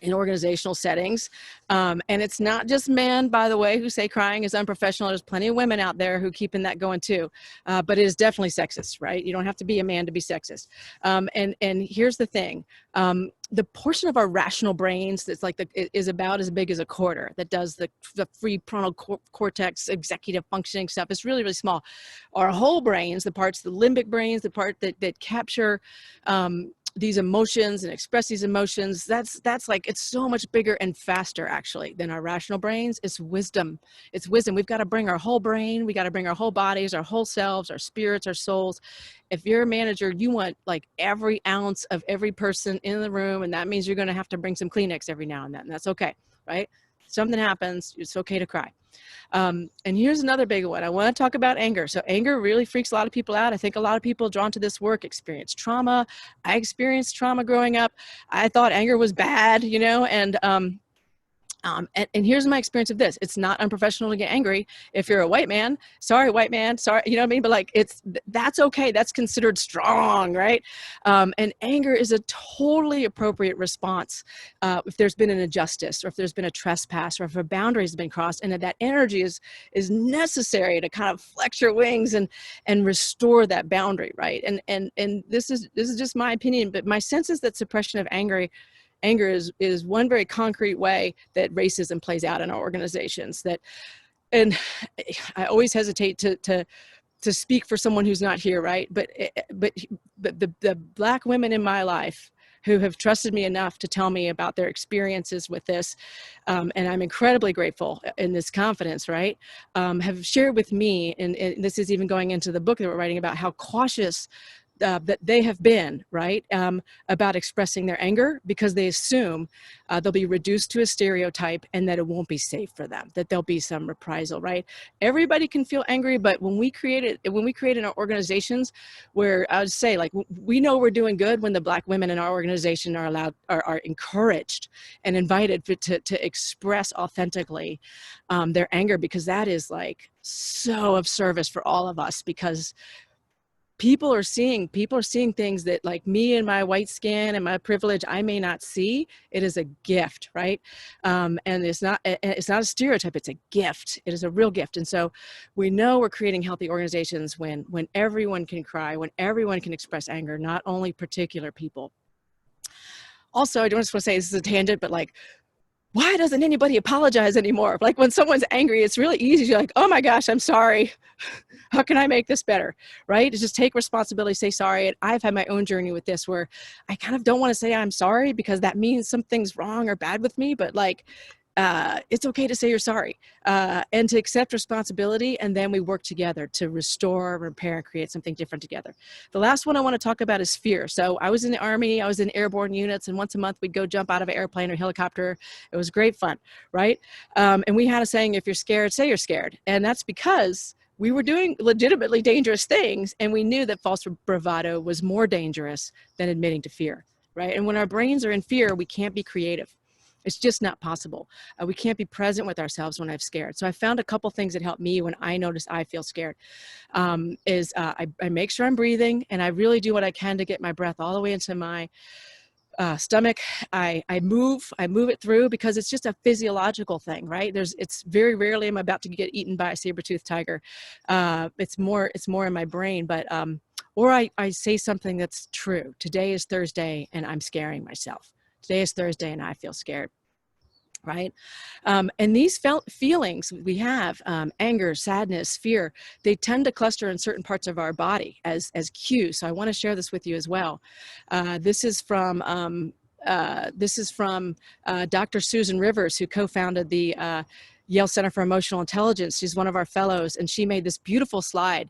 in organizational settings. And it's not just men, by the way, who say crying is unprofessional. There's plenty of women out there who keeping that going too. But it is definitely sexist, right? You don't have to be a man to be sexist. And here's the thing. The portion of our rational brains that's like is about as big as a quarter that does the prefrontal cortex executive functioning stuff. It's really, really small. Our whole brains, the parts, the limbic brains, the part that capture these emotions and express these emotions, that's like, it's so much bigger and faster actually than our rational brains. It's wisdom. It's wisdom. We've got to bring our whole brain. We got to bring our whole bodies, our whole selves, our spirits, our souls. If you're a manager, you want like every ounce of every person in the room. And that means you're going to have to bring some Kleenex every now and then. And that's okay, right? Something happens, it's okay to cry. And here's another big one. I want to talk about anger. So anger really freaks a lot of people out. I think a lot of people drawn to this work experience trauma. I experienced trauma growing up. I thought anger was bad, you know, and here's my experience of this. It's not unprofessional to get angry. If you're a white man, sorry, you know what I mean? But like, that's okay. That's considered strong, right? And anger is a totally appropriate response if there's been an injustice, or if there's been a trespass, or if a boundary has been crossed, and that energy is necessary to kind of flex your wings and restore that boundary, right? And this is just my opinion, but my sense is that suppression of anger is one very concrete way that racism plays out in our organizations. And I always hesitate to speak for someone who's not here, right? But the Black women in my life who have trusted me enough to tell me about their experiences with this, and I'm incredibly grateful in this confidence, right? Have shared with me, and this is even going into the book that we're writing about, how cautious that they have been, right, about expressing their anger, because they assume they'll be reduced to a stereotype and that it won't be safe for them, that there'll be some reprisal, right? Everybody can feel angry, but when we create in our organizations, where I would say, like, we know we're doing good when the Black women in our organization are encouraged and invited to express authentically their anger, because that is like so of service for all of us, because people are seeing things that, like, me and my white skin and my privilege, I may not see. It is a gift, right? And it's not a stereotype. It's a gift. It is a real gift. And so we know we're creating healthy organizations when everyone can cry, when everyone can express anger, not only particular people. Also, I don't just want to say this is a tangent, but like, why doesn't anybody apologize anymore? Like, when someone's angry, it's really easy. You're like, oh my gosh, I'm sorry. How can I make this better? Right? To just take responsibility, say sorry. And I've had my own journey with this, where I kind of don't want to say I'm sorry, because that means something's wrong or bad with me. But like, it's okay to say you're sorry, and to accept responsibility. And then we work together to restore, repair, and create something different together. The last one I want to talk about is fear. So I was in the Army, I was in airborne units, and once a month we'd go jump out of an airplane or helicopter. It was great fun, right? And we had a saying, if you're scared, say you're scared. And that's because we were doing legitimately dangerous things, and we knew that false bravado was more dangerous than admitting to fear, right? And when our brains are in fear, we can't be creative. It's just not possible. We can't be present with ourselves when I'm scared. So I found a couple things that help me when I notice I feel scared. I make sure I'm breathing, and I really do what I can to get my breath all the way into my stomach. I move it through, because it's just a physiological thing, right? It's very rarely I'm about to get eaten by a saber-toothed tiger. It's more in my brain, but or I say something that's true. Today is Thursday and I'm scaring myself. Today is Thursday and I feel scared, right? And these feelings we have, anger, sadness, fear, they tend to cluster in certain parts of our body as cues. So I want to share this with you as well. This is from Dr. Susan Rivers, who co-founded the Yale Center for Emotional Intelligence. She's one of our fellows, and she made this beautiful slide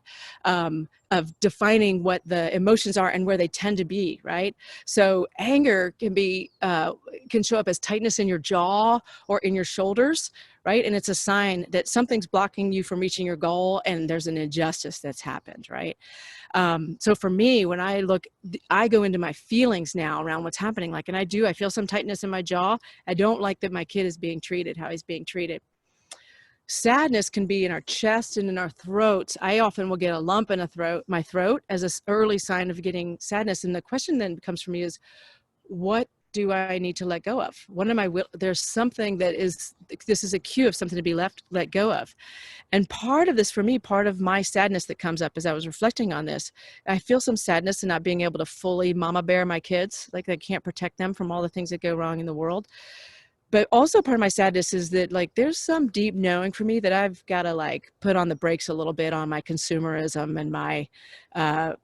of defining what the emotions are and where they tend to be, right? So anger can show up as tightness in your jaw or in your shoulders, right? And it's a sign that something's blocking you from reaching your goal, and there's an injustice that's happened, right? So for me, when I go into my feelings now around what's happening, like, and I feel some tightness in my jaw. I don't like that my kid is being treated, how he's being treated. Sadness can be in our chest and in our throats. I often will get a lump in my throat as an early sign of getting sadness. And the question then comes for me is, what do I need to let go of? There's something this is a cue of something to be let go of. And part of this for me, part of my sadness that comes up as I was reflecting on this, I feel some sadness in not being able to fully mama bear my kids. Like, I can't protect them from all the things that go wrong in the world. But also part of my sadness is that like there's some deep knowing for me that I've got to like put on the brakes a little bit on my consumerism and my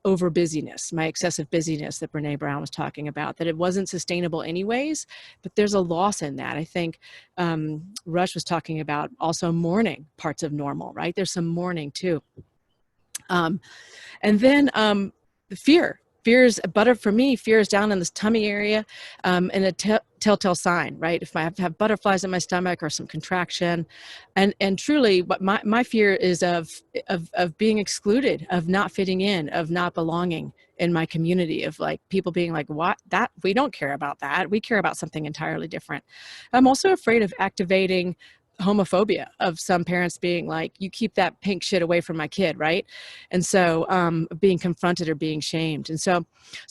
over busyness, my excessive busyness that Brene Brown was talking about, that it wasn't sustainable anyways, but there's a loss in that. I think Rush was talking about also mourning parts of normal, right? There's some mourning too. And then fear. Fear is for me, fear is down in this tummy area, and a telltale sign, right? If I have butterflies in my stomach or some contraction, and truly, what my fear is of being excluded, of not fitting in, of not belonging in my community, of like people being like, what, that we don't care about that, we care about something entirely different. I'm also afraid of activating homophobia, of some parents being like, you keep that pink shit away from my kid, right? And so being confronted or being shamed. And so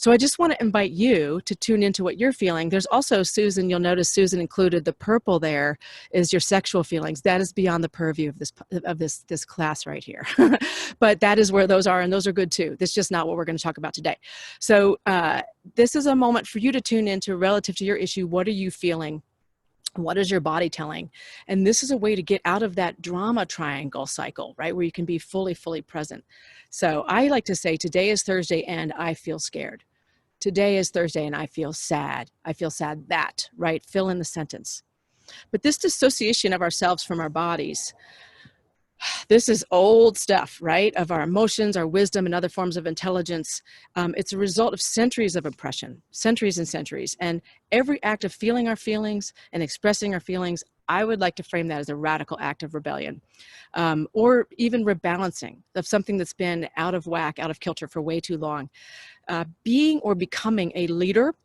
I just want to invite you to tune into what you're feeling. There's also Susan, you'll notice Susan included the purple there is your sexual feelings. That is beyond the purview of this class right here. But that is where those are, and those are good too. That's just not what we're going to talk about today. So this is a moment for you to tune into relative to your issue. What are you feeling? What is your body telling? And this is a way to get out of that drama triangle cycle, right? Where you can be fully present. So I like to say, today is Thursday and I feel scared. Today is Thursday and I feel sad. I feel sad that, right? Fill in the sentence. But this dissociation of ourselves from our bodies, this is old stuff, right? Of our emotions, our wisdom, and other forms of intelligence. It's a result of centuries of oppression, centuries and centuries. And every act of feeling our feelings and expressing our feelings, I would like to frame that as a radical act of rebellion, or even rebalancing of something that's been out of whack, out of kilter for way too long. Being or becoming a leader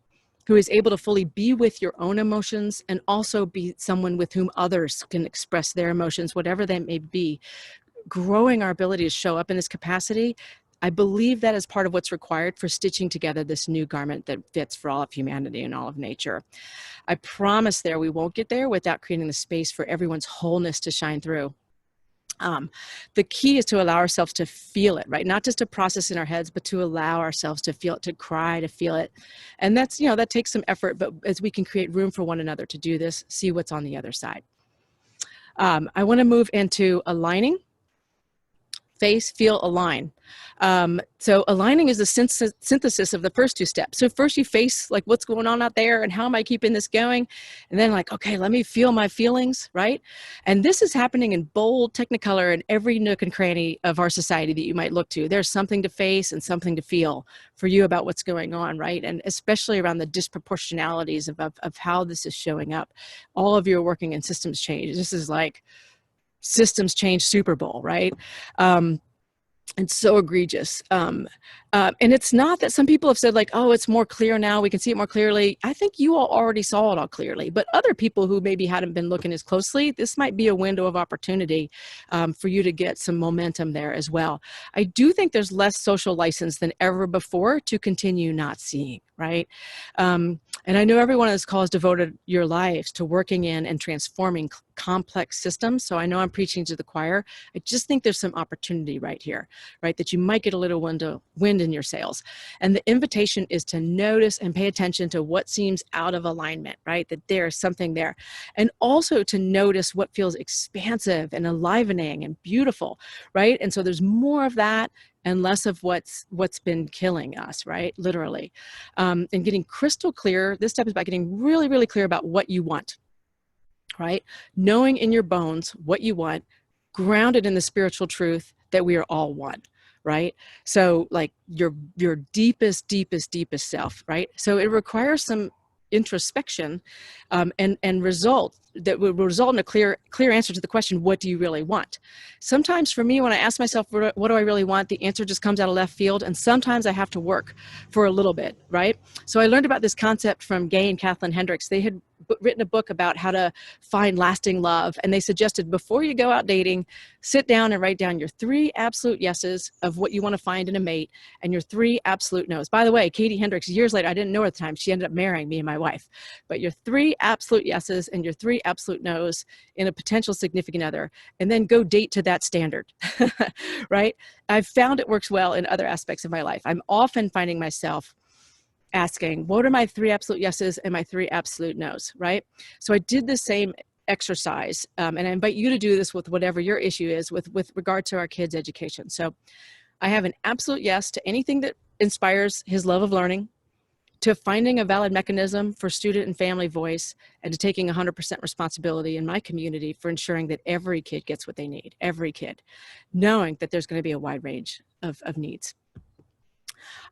who is able to fully be with your own emotions and also be someone with whom others can express their emotions, whatever that may be, growing our ability to show up in this capacity. I believe that is part of what's required for stitching together this new garment that fits for all of humanity and all of nature. I promise we won't get there without creating the space for everyone's wholeness to shine through. The key is to allow ourselves to feel it, right? Not just to process in our heads, but to allow ourselves to feel it, to cry, to feel it. And that's, that takes some effort, but as we can create room for one another to do this, see what's on the other side. I want to move into aligning. Face, feel, align. So aligning is the synthesis of the first two steps. So first you face like what's going on out there and how am I keeping this going? And then like, okay, let me feel my feelings, right? And this is happening in bold technicolor in every nook and cranny of our society that you might look to. There's something to face and something to feel for you about what's going on, right? And especially around the disproportionalities of how this is showing up. All of you are working in systems change. This is like systems change Super Bowl, right? It's so egregious. And it's not that some people have said like, oh, it's more clear now, we can see it more clearly. I think you all already saw it all clearly, but other people who maybe hadn't been looking as closely, this might be a window of opportunity for you to get some momentum there as well. I do think there's less social license than ever before to continue not seeing, right? And I know everyone on this call has devoted your lives to working in and transforming complex systems. So I know I'm preaching to the choir. I just think there's some opportunity right here, right? That you might get a little wind in your sails. And the invitation is to notice and pay attention to what seems out of alignment, right? That there's something there. And also to notice what feels expansive and enlivening and beautiful, right? And so there's more of that and less of what's been killing us, right? Literally. And getting crystal clear. This step is about getting really, really clear about what you want, right? Knowing in your bones what you want, grounded in the spiritual truth that we are all one, right? So like your deepest self, right? So it requires some introspection and result that will result in a clear answer to the question, what do you really want? Sometimes for me, when I ask myself, what do I really want? The answer just comes out of left field. And sometimes I have to work for a little bit, right? So I learned about this concept from Gay and Kathleen Hendricks. They had written a book about how to find lasting love. And they suggested before you go out dating, sit down and write down your 3 absolute yeses of what you want to find in a mate and your 3 absolute nos. By the way, Katie Hendricks, years later, I didn't know her at the time, she ended up marrying me and my wife. But your 3 absolute yeses and your 3 absolute nos in a potential significant other, and then go date to that standard, right? I've found it works well in other aspects of my life. I'm often finding myself asking, what are my 3 absolute yeses and my 3 absolute nos, right? So I did the same exercise, and I invite you to do this with whatever your issue is with regard to our kids' education. So I have an absolute yes to anything that inspires his love of learning, to finding a valid mechanism for student and family voice, and to taking 100% responsibility in my community for ensuring that every kid gets what they need, every kid, knowing that there's going to be a wide range of needs.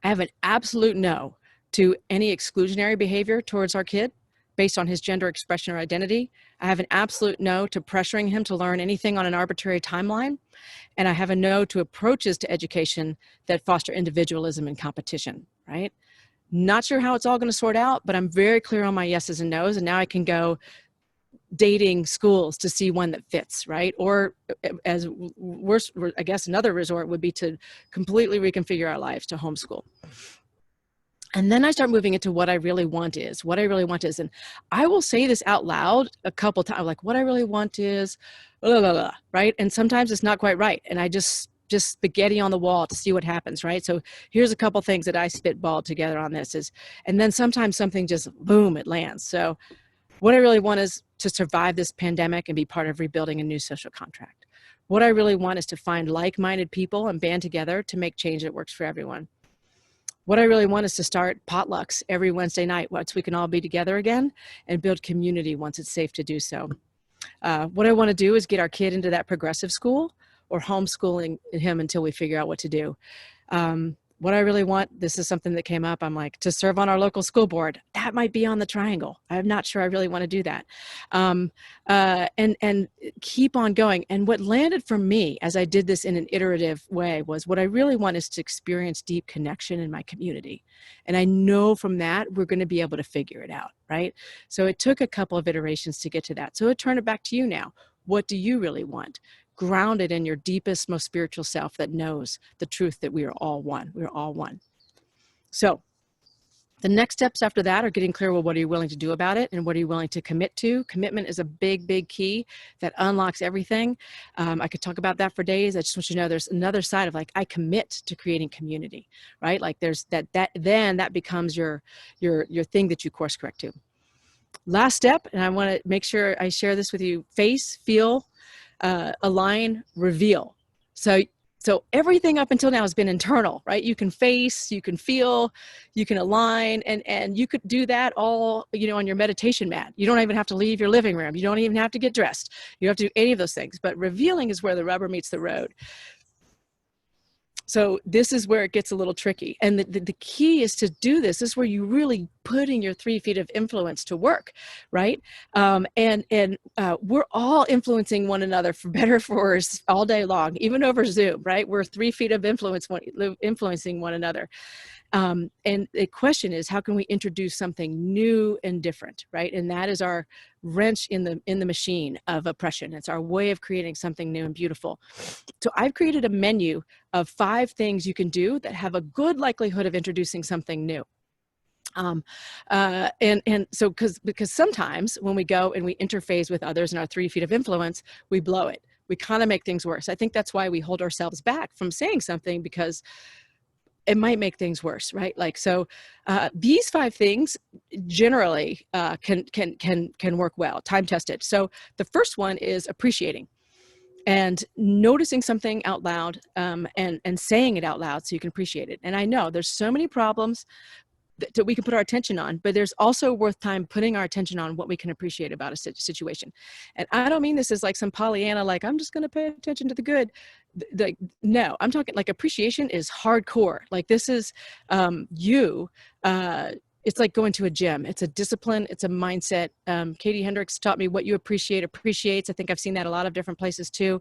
I have an absolute no to any exclusionary behavior towards our kid based on his gender expression or identity. I have an absolute no to pressuring him to learn anything on an arbitrary timeline. And I have a no to approaches to education that foster individualism and competition, right? Not sure how it's all going to sort out, but I'm very clear on my yeses and nos. And now I can go dating schools to see one that fits, right? Or as worse, I guess another resort would be to completely reconfigure our lives to homeschool. And then I start moving into what I really want is, and I will say this out loud a couple times, like what I really want is, blah, blah, blah, right? And sometimes it's not quite right. And I just spaghetti on the wall to see what happens, right? So here's a couple things that I spitballed together on this is, and then sometimes something just, boom, it lands. So what I really want is to survive this pandemic and be part of rebuilding a new social contract. What I really want is to find like-minded people and band together to make change that works for everyone. What I really want is to start potlucks every Wednesday night once we can all be together again and build community once it's safe to do so. What I want to do is get our kid into that progressive school or homeschooling him until we figure out what to do. What I really want, this is something that came up, I'm like, to serve on our local school board. That might be on the triangle. I'm not sure I really want to do that. And keep on going. And what landed for me as I did this in an iterative way was what I really want is to experience deep connection in my community. And I know from that, we're going to be able to figure it out, right? So it took a couple of iterations to get to that. So I turn it back to you now. What do you really want? Grounded in your deepest, most spiritual self that knows the truth that we are all one. We're all one. So the next steps after that are getting clear, well, what are you willing to do about it? And what are you willing to commit to? Commitment is a big, big key that unlocks everything. I could talk about that for days. I just want you to know there's another side of like, I commit to creating community, right? Like there's then that becomes your thing that you course correct to. Last step, and I want to make sure I share this with you, face, feel, align, reveal. So everything up until now has been internal, right? You can face, you can feel, you can align, and you could do that all, on your meditation mat. You don't even have to leave your living room. You don't even have to get dressed. You don't have to do any of those things. But revealing is where the rubber meets the road. So this is where it gets a little tricky. And the key is to do this. This is where you really putting your 3 feet of influence to work, right? And we're all influencing one another for better or for worse all day long, even over Zoom, right? We're 3 feet of influence, influencing one another. And the question is, how can we introduce something new and different, right? And that is our wrench in the machine of oppression. It's our way of creating something new and beautiful. So I've created a menu of 5 things you can do that have a good likelihood of introducing something new. And so because sometimes when we go and we interface with others in our 3 feet of influence, we blow it. We kind of make things worse. I think that's why we hold ourselves back from saying something, because it might make things worse, right? Like, so these 5 things generally can work well, time tested. So the first one is appreciating and noticing something out loud, and saying it out loud so you can appreciate it. And I know there's so many problems that we can put our attention on, but there's also worth time putting our attention on what we can appreciate about a situation. And I don't mean this as like some Pollyanna, like I'm just going to pay attention to the good. Like, no, I'm talking like appreciation is hardcore. Like this is it's like going to a gym. It's a discipline. It's a mindset. Katie Hendricks taught me what you appreciate appreciates. I think I've seen that a lot of different places too.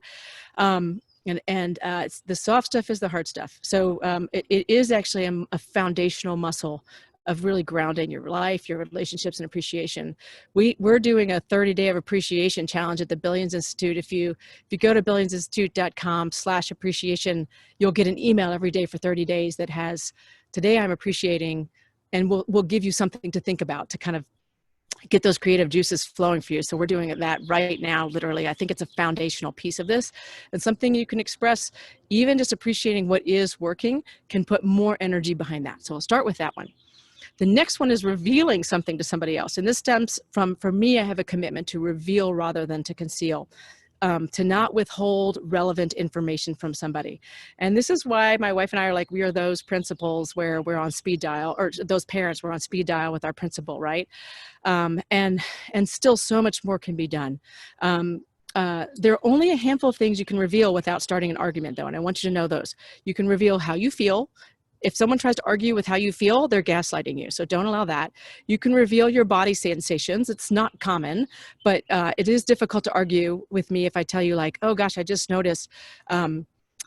It's the soft stuff is the hard stuff. So it is actually a foundational muscle of really grounding your life, your relationships, and appreciation. We're doing a 30-day of appreciation challenge at the Billions Institute. If you go to billionsinstitute.com/appreciation, you'll get an email every day for 30 days that has, today I'm appreciating, and we'll give you something to think about to kind of get those creative juices flowing for you. So we're doing that right now, literally. I think it's a foundational piece of this, and something you can express. Even just appreciating what is working can put more energy behind that. So I'll start with that one. The next one is revealing something to somebody else. And this stems from, for me, I have a commitment to reveal rather than to conceal. To not withhold relevant information from somebody. And this is why my wife and I are like, we are those principals where we're on speed dial, or those parents, we're on speed dial with our principal, right? And still so much more can be done. There are only a handful of things you can reveal without starting an argument, though, and I want you to know those. You can reveal how you feel. If someone tries to argue with how you feel, they're gaslighting you, so don't allow that. You can reveal your body sensations. It's not common, but it is difficult to argue with me if I tell you, like, oh gosh, I just noticed I'm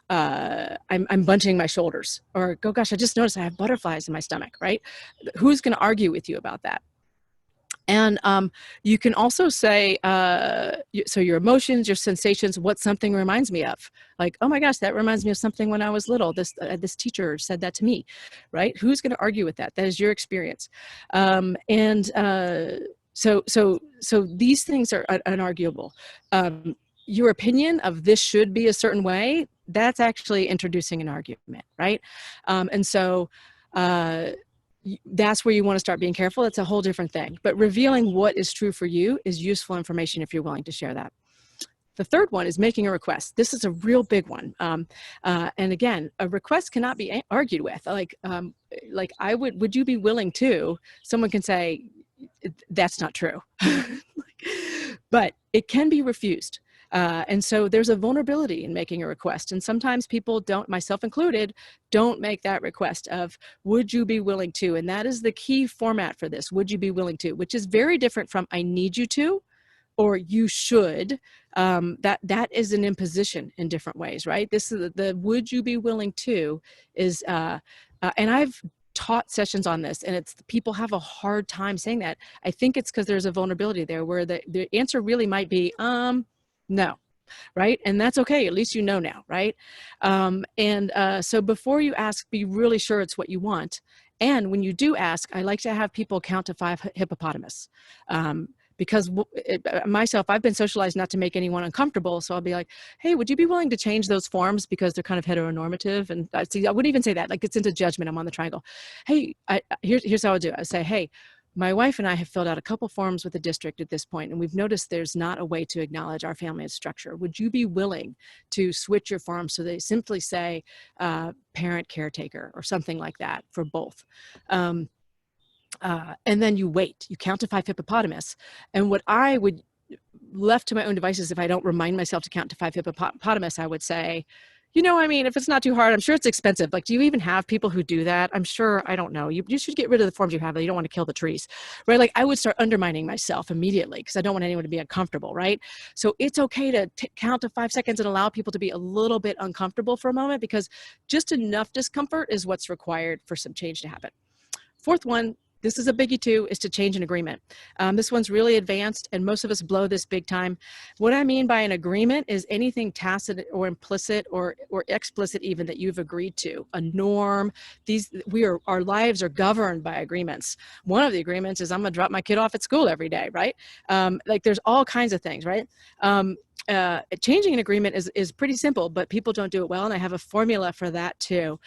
bunching my shoulders, or oh gosh, I just noticed I have butterflies in my stomach, right? Who's going to argue with you about that? And you can also say, so your emotions, your sensations, what something reminds me of. Like, oh my gosh, that reminds me of something when I was little. This teacher said that to me, right? Who's going to argue with that? That is your experience. So these things are unarguable. Your opinion of this should be a certain way, that's actually introducing an argument, right? That's where you want to start being careful. It's a whole different thing. But revealing what is true for you is useful information if you're willing to share that. The third one is making a request. This is a real big one. And again, a request cannot be argued with. Like would you be willing to? Someone can say, that's not true. But it can be refused. And so there's a vulnerability in making a request. And sometimes people don't, myself included, don't make that request of, would you be willing to? And that is the key format for this, would you be willing to, which is very different from I need you to, or you should. That is an imposition in different ways, right? This is the would you be willing to is, and I've taught sessions on this, and it's people have a hard time saying that. I think it's because there's a vulnerability there where the answer really might be, no, right? And that's okay. At least you know now, right? So before you ask, be really sure it's what you want. And when you do ask, I like to have people count to 5 hippopotamus. Because myself, I've been socialized not to make anyone uncomfortable. So I'll be like, hey, would you be willing to change those forms because they're kind of heteronormative? And see, I wouldn't even say that. Like, it's into judgment. I'm on the triangle. Hey, here's how I do it. I say, hey, my wife and I have filled out a couple forms with the district at this point, and we've noticed there's not a way to acknowledge our family structure. Would you be willing to switch your forms so they simply say parent caretaker or something like that for both? And then you wait, you count to 5 hippopotamus. And what I would, left to my own devices, if I don't remind myself to count to 5 hippopotamus, I would say, you know, I mean, if it's not too hard, I'm sure it's expensive. Like, do you even have people who do that? I'm sure, I don't know. You should get rid of the forms you have. You don't want to kill the trees, right? Like, I would start undermining myself immediately because I don't want anyone to be uncomfortable, right? So it's okay to count to 5 seconds and allow people to be a little bit uncomfortable for a moment, because just enough discomfort is what's required for some change to happen. Fourth one, this is a biggie too, is to change an agreement. This one's really advanced, and most of us blow this big time. What I mean by an agreement is anything tacit or implicit or explicit even that you've agreed to, a norm. Our lives are governed by agreements. One of the agreements is I'm gonna drop my kid off at school every day, right? Like, there's all kinds of things, right? Changing an agreement is pretty simple, but people don't do it well, and I have a formula for that too.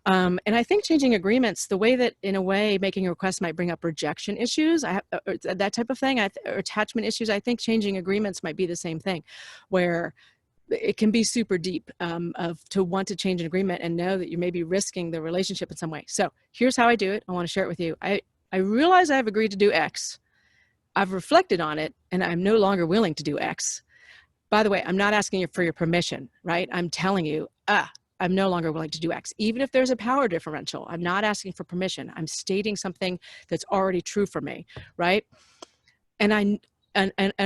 And I think changing agreements, the way that, in a way, making a request might bring up rejection issues, that type of thing, or attachment issues, I think changing agreements might be the same thing, where it can be super deep to want to change an agreement and know that you may be risking the relationship in some way. So here's how I do it. I want to share it with you. I realize I've agreed to do X. I've reflected on it, and I'm no longer willing to do X. By the way, I'm not asking you for your permission, right? I'm telling you, I'm no longer willing to do X. Even if there's a power differential, I'm not asking for permission. I'm stating something that's already true for me, right? And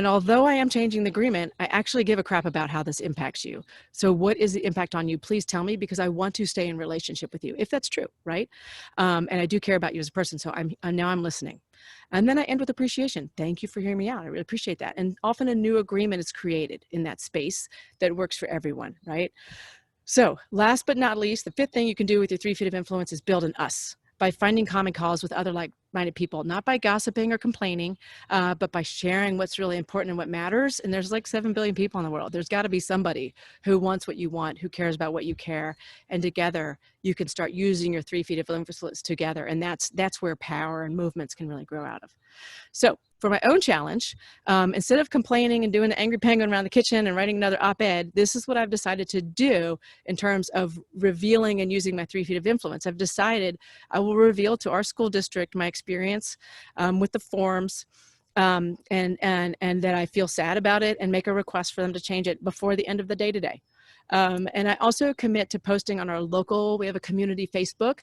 although I am changing the agreement, I actually give a crap about how this impacts you. So what is the impact on you? Please tell me, because I want to stay in relationship with you, if that's true, right? And I do care about you as a person, so now I'm listening. And then I end with appreciation. Thank you for hearing me out. I really appreciate that. And often a new agreement is created in that space that works for everyone, right? So last but not least, the 5th thing you can do with your 3 feet of influence is build an us by finding common cause with other like like-minded people, not by gossiping or complaining, but by sharing what's really important and what matters. And there's like 7 billion people in the world. There's got to be somebody who wants what you want, who cares about what you care. And together you can start using your 3 feet of influence together. And that's where power and movements can really grow out of. So for my own challenge, instead of complaining and doing the angry penguin around the kitchen and writing another op-ed, this is what I've decided to do in terms of revealing and using my 3 feet of influence. I've decided I will reveal to our school district my experience with the forms, and that I feel sad about it, and make a request for them to change it before the end of the day today. And I also commit to posting on our local, we have a community Facebook,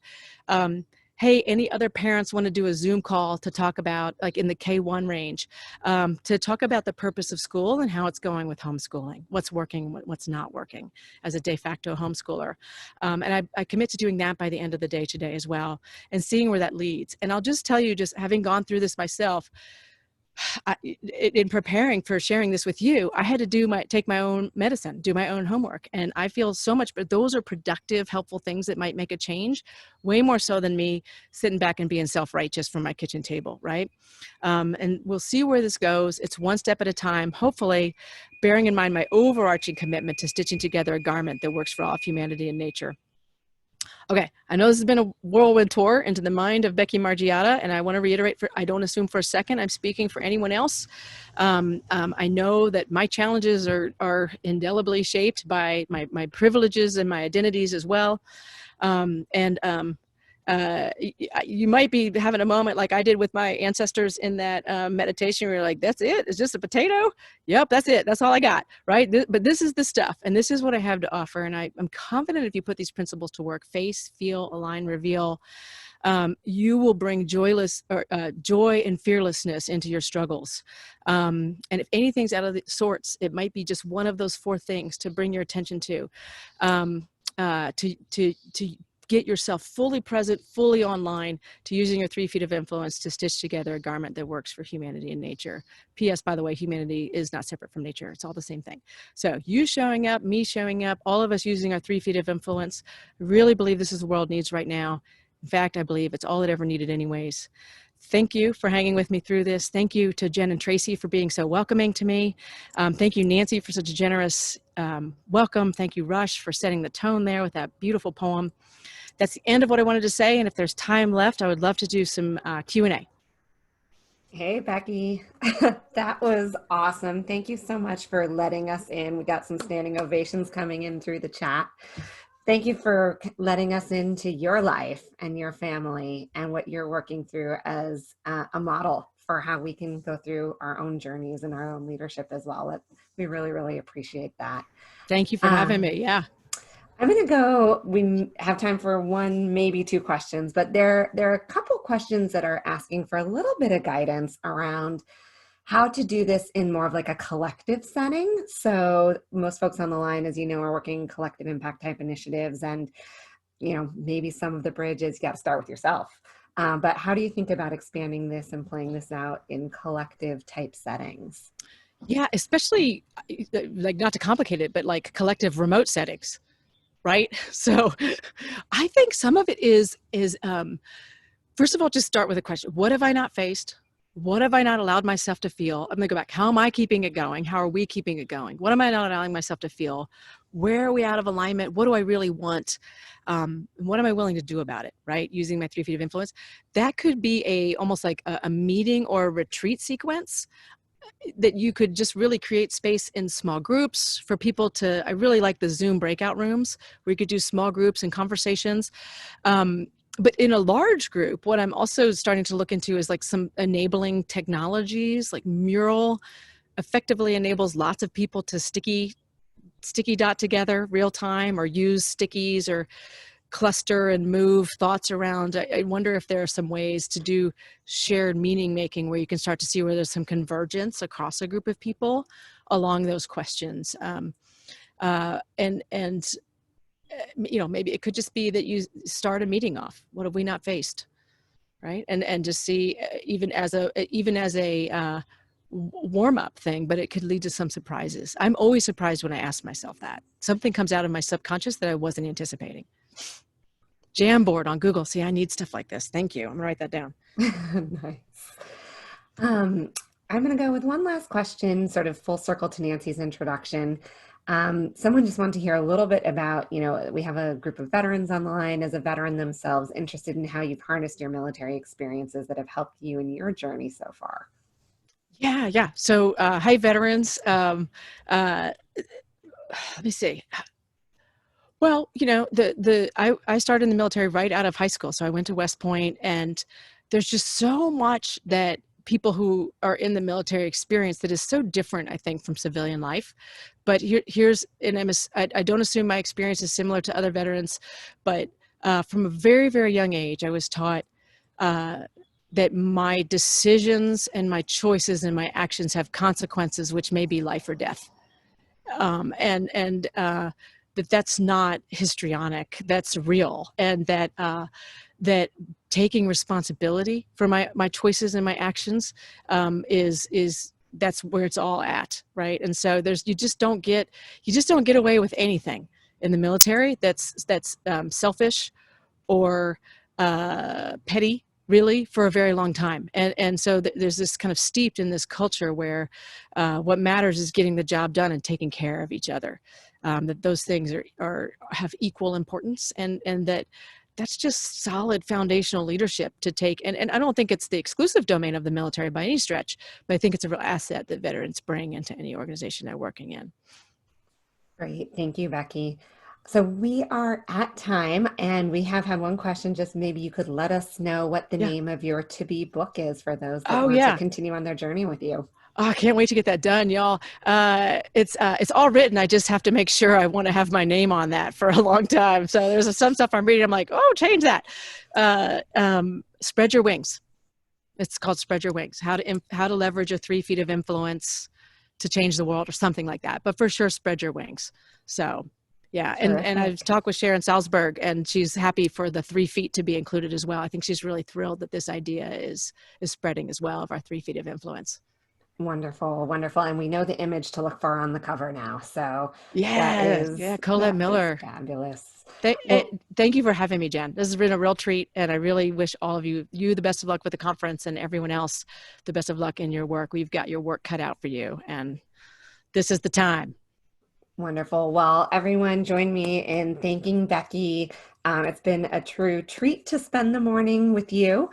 hey, any other parents want to do a Zoom call to talk about, like in the K-1 range, to talk about the purpose of school and how it's going with homeschooling, what's working, what's not working as a de facto homeschooler. And I commit to doing that by the end of the day today as well, and seeing where that leads. And I'll just tell you, just having gone through this myself, in preparing for sharing this with you, I had to take my own medicine, do my own homework. And I feel so much, but those are productive, helpful things that might make a change, way more so than me sitting back and being self-righteous from my kitchen table, right? And we'll see where this goes. It's one step at a time, hopefully bearing in mind my overarching commitment to stitching together a garment that works for all of humanity and nature. Okay, I know this has been a whirlwind tour into the mind of Becky Margiotta, and I want to reiterate, I don't assume for a second I'm speaking for anyone else. I know that my challenges are indelibly shaped by my privileges and my identities as well. You might be having a moment like I did with my ancestors in that meditation where you're like, that's it? It's just a potato? Yep, that's it. That's all I got, right? But this is the stuff, and this is what I have to offer. And I'm confident if you put these principles to work, face, feel, align, reveal, you will bring joy and fearlessness into your struggles. And if anything's out of the sorts, it might be just one of those 4 things to bring your attention to get yourself fully present, fully online, to using your 3 feet of influence to stitch together a garment that works for humanity and nature. P.S. By the way, humanity is not separate from nature. It's all the same thing. So you showing up, me showing up, all of us using our 3 feet of influence. I really believe this is the world needs right now. In fact, I believe it's all it ever needed anyways. Thank you for hanging with me through this. Thank you to Jen and Tracy for being so welcoming to me. Thank you, Nancy, for such a generous welcome. Thank you, Rush, for setting the tone there with that beautiful poem. That's the end of what I wanted to say. And if there's time left, I would love to do some Q&A. Hey, Becky. That was awesome. Thank you so much for letting us in. We got some standing ovations coming in through the chat. Thank you for letting us into your life and your family and what you're working through as a model for how we can go through our own journeys and our own leadership as well. We really, really appreciate that. Thank you for having me. Yeah. I'm going to go, we have time for 1, maybe 2 questions, but there are a couple questions that are asking for a little bit of guidance around how to do this in more of like a collective setting. So most folks on the line, as you know, are working collective impact type initiatives, and, you know, maybe some of the bridges, you got to start with yourself. But how do you think about expanding this and playing this out in collective type settings? Yeah, especially, like, not to complicate it, but like collective remote settings. Right? So I think some of it is first of all, just start with a question. What have I not faced? What have I not allowed myself to feel? I'm going to go back. How am I keeping it going? How are we keeping it going? What am I not allowing myself to feel? Where are we out of alignment? What do I really want? What am I willing to do about it? Right? Using my 3 feet of influence. That could be almost like a meeting or a retreat sequence that you could just really create space in small groups for people I really like the Zoom breakout rooms where you could do small groups and conversations. But in a large group, what I'm also starting to look into is like some enabling technologies, like Mural effectively enables lots of people to sticky dot together real time, or use stickies, or cluster and move thoughts around. I wonder if there are some ways to do shared meaning making where you can start to see where there's some convergence across a group of people along those questions. You know, maybe it could just be that you start a meeting off. What have we not faced, right? And just see, even as a warm-up thing, but it could lead to some surprises. I'm always surprised when I ask myself that. Something comes out of my subconscious that I wasn't anticipating. Jamboard on Google. See, I need stuff like this. Thank you. I'm gonna write that down. Nice. I'm going to go with one last question, sort of full circle to Nancy's introduction. Someone just wanted to hear a little bit about, we have a group of veterans on the line as a veteran themselves, interested in how you've harnessed your military experiences that have helped you in your journey so far. Yeah. So, hi, veterans. Let me see. Well, I started in the military right out of high school. So I went to West Point, and there's just so much that people who are in the military experience that is so different, I think, from civilian life. But I don't assume my experience is similar to other veterans, but from a very, very young age, I was taught that my decisions and my choices and my actions have consequences, which may be life or death. That's not histrionic, that's real. And that taking responsibility for my choices and my actions is that's where it's all at, right? And so you just don't get away with anything in the military that's selfish or petty, really, for a very long time. And so there's this kind of steeped in this culture where what matters is getting the job done and taking care of each other. That those things have equal importance, and that's just solid foundational leadership to take. And I don't think it's the exclusive domain of the military by any stretch, but I think it's a real asset that veterans bring into any organization they're working in. Great. Thank you, Becky. So we are at time, and we have had one question. Just maybe you could let us know what the name of your to-be book is for those that want to continue on their journey with you. Oh, I can't wait to get that done, y'all. It's all written. I just have to make sure I want to have my name on that for a long time. So there's some stuff I'm reading. I'm like, oh, change that. Spread Your Wings. It's called Spread Your Wings. How to leverage your 3 feet of influence to change the world, or something like that. But for sure, Spread Your Wings. So yeah, and I've talked with Sharon Salzberg, and she's happy for the 3 feet to be included as well. I think she's really thrilled that this idea is spreading as well, of our 3 feet of influence. Wonderful, wonderful. And we know the image to look for on the cover now. So Colette Miller. Fabulous. Thank you for having me, Jen. This has been a real treat, and I really wish all of you the best of luck with the conference, and everyone else the best of luck in your work. We've got your work cut out for you, and this is the time. Wonderful. Well, everyone join me in thanking Becky. It's been a true treat to spend the morning with you.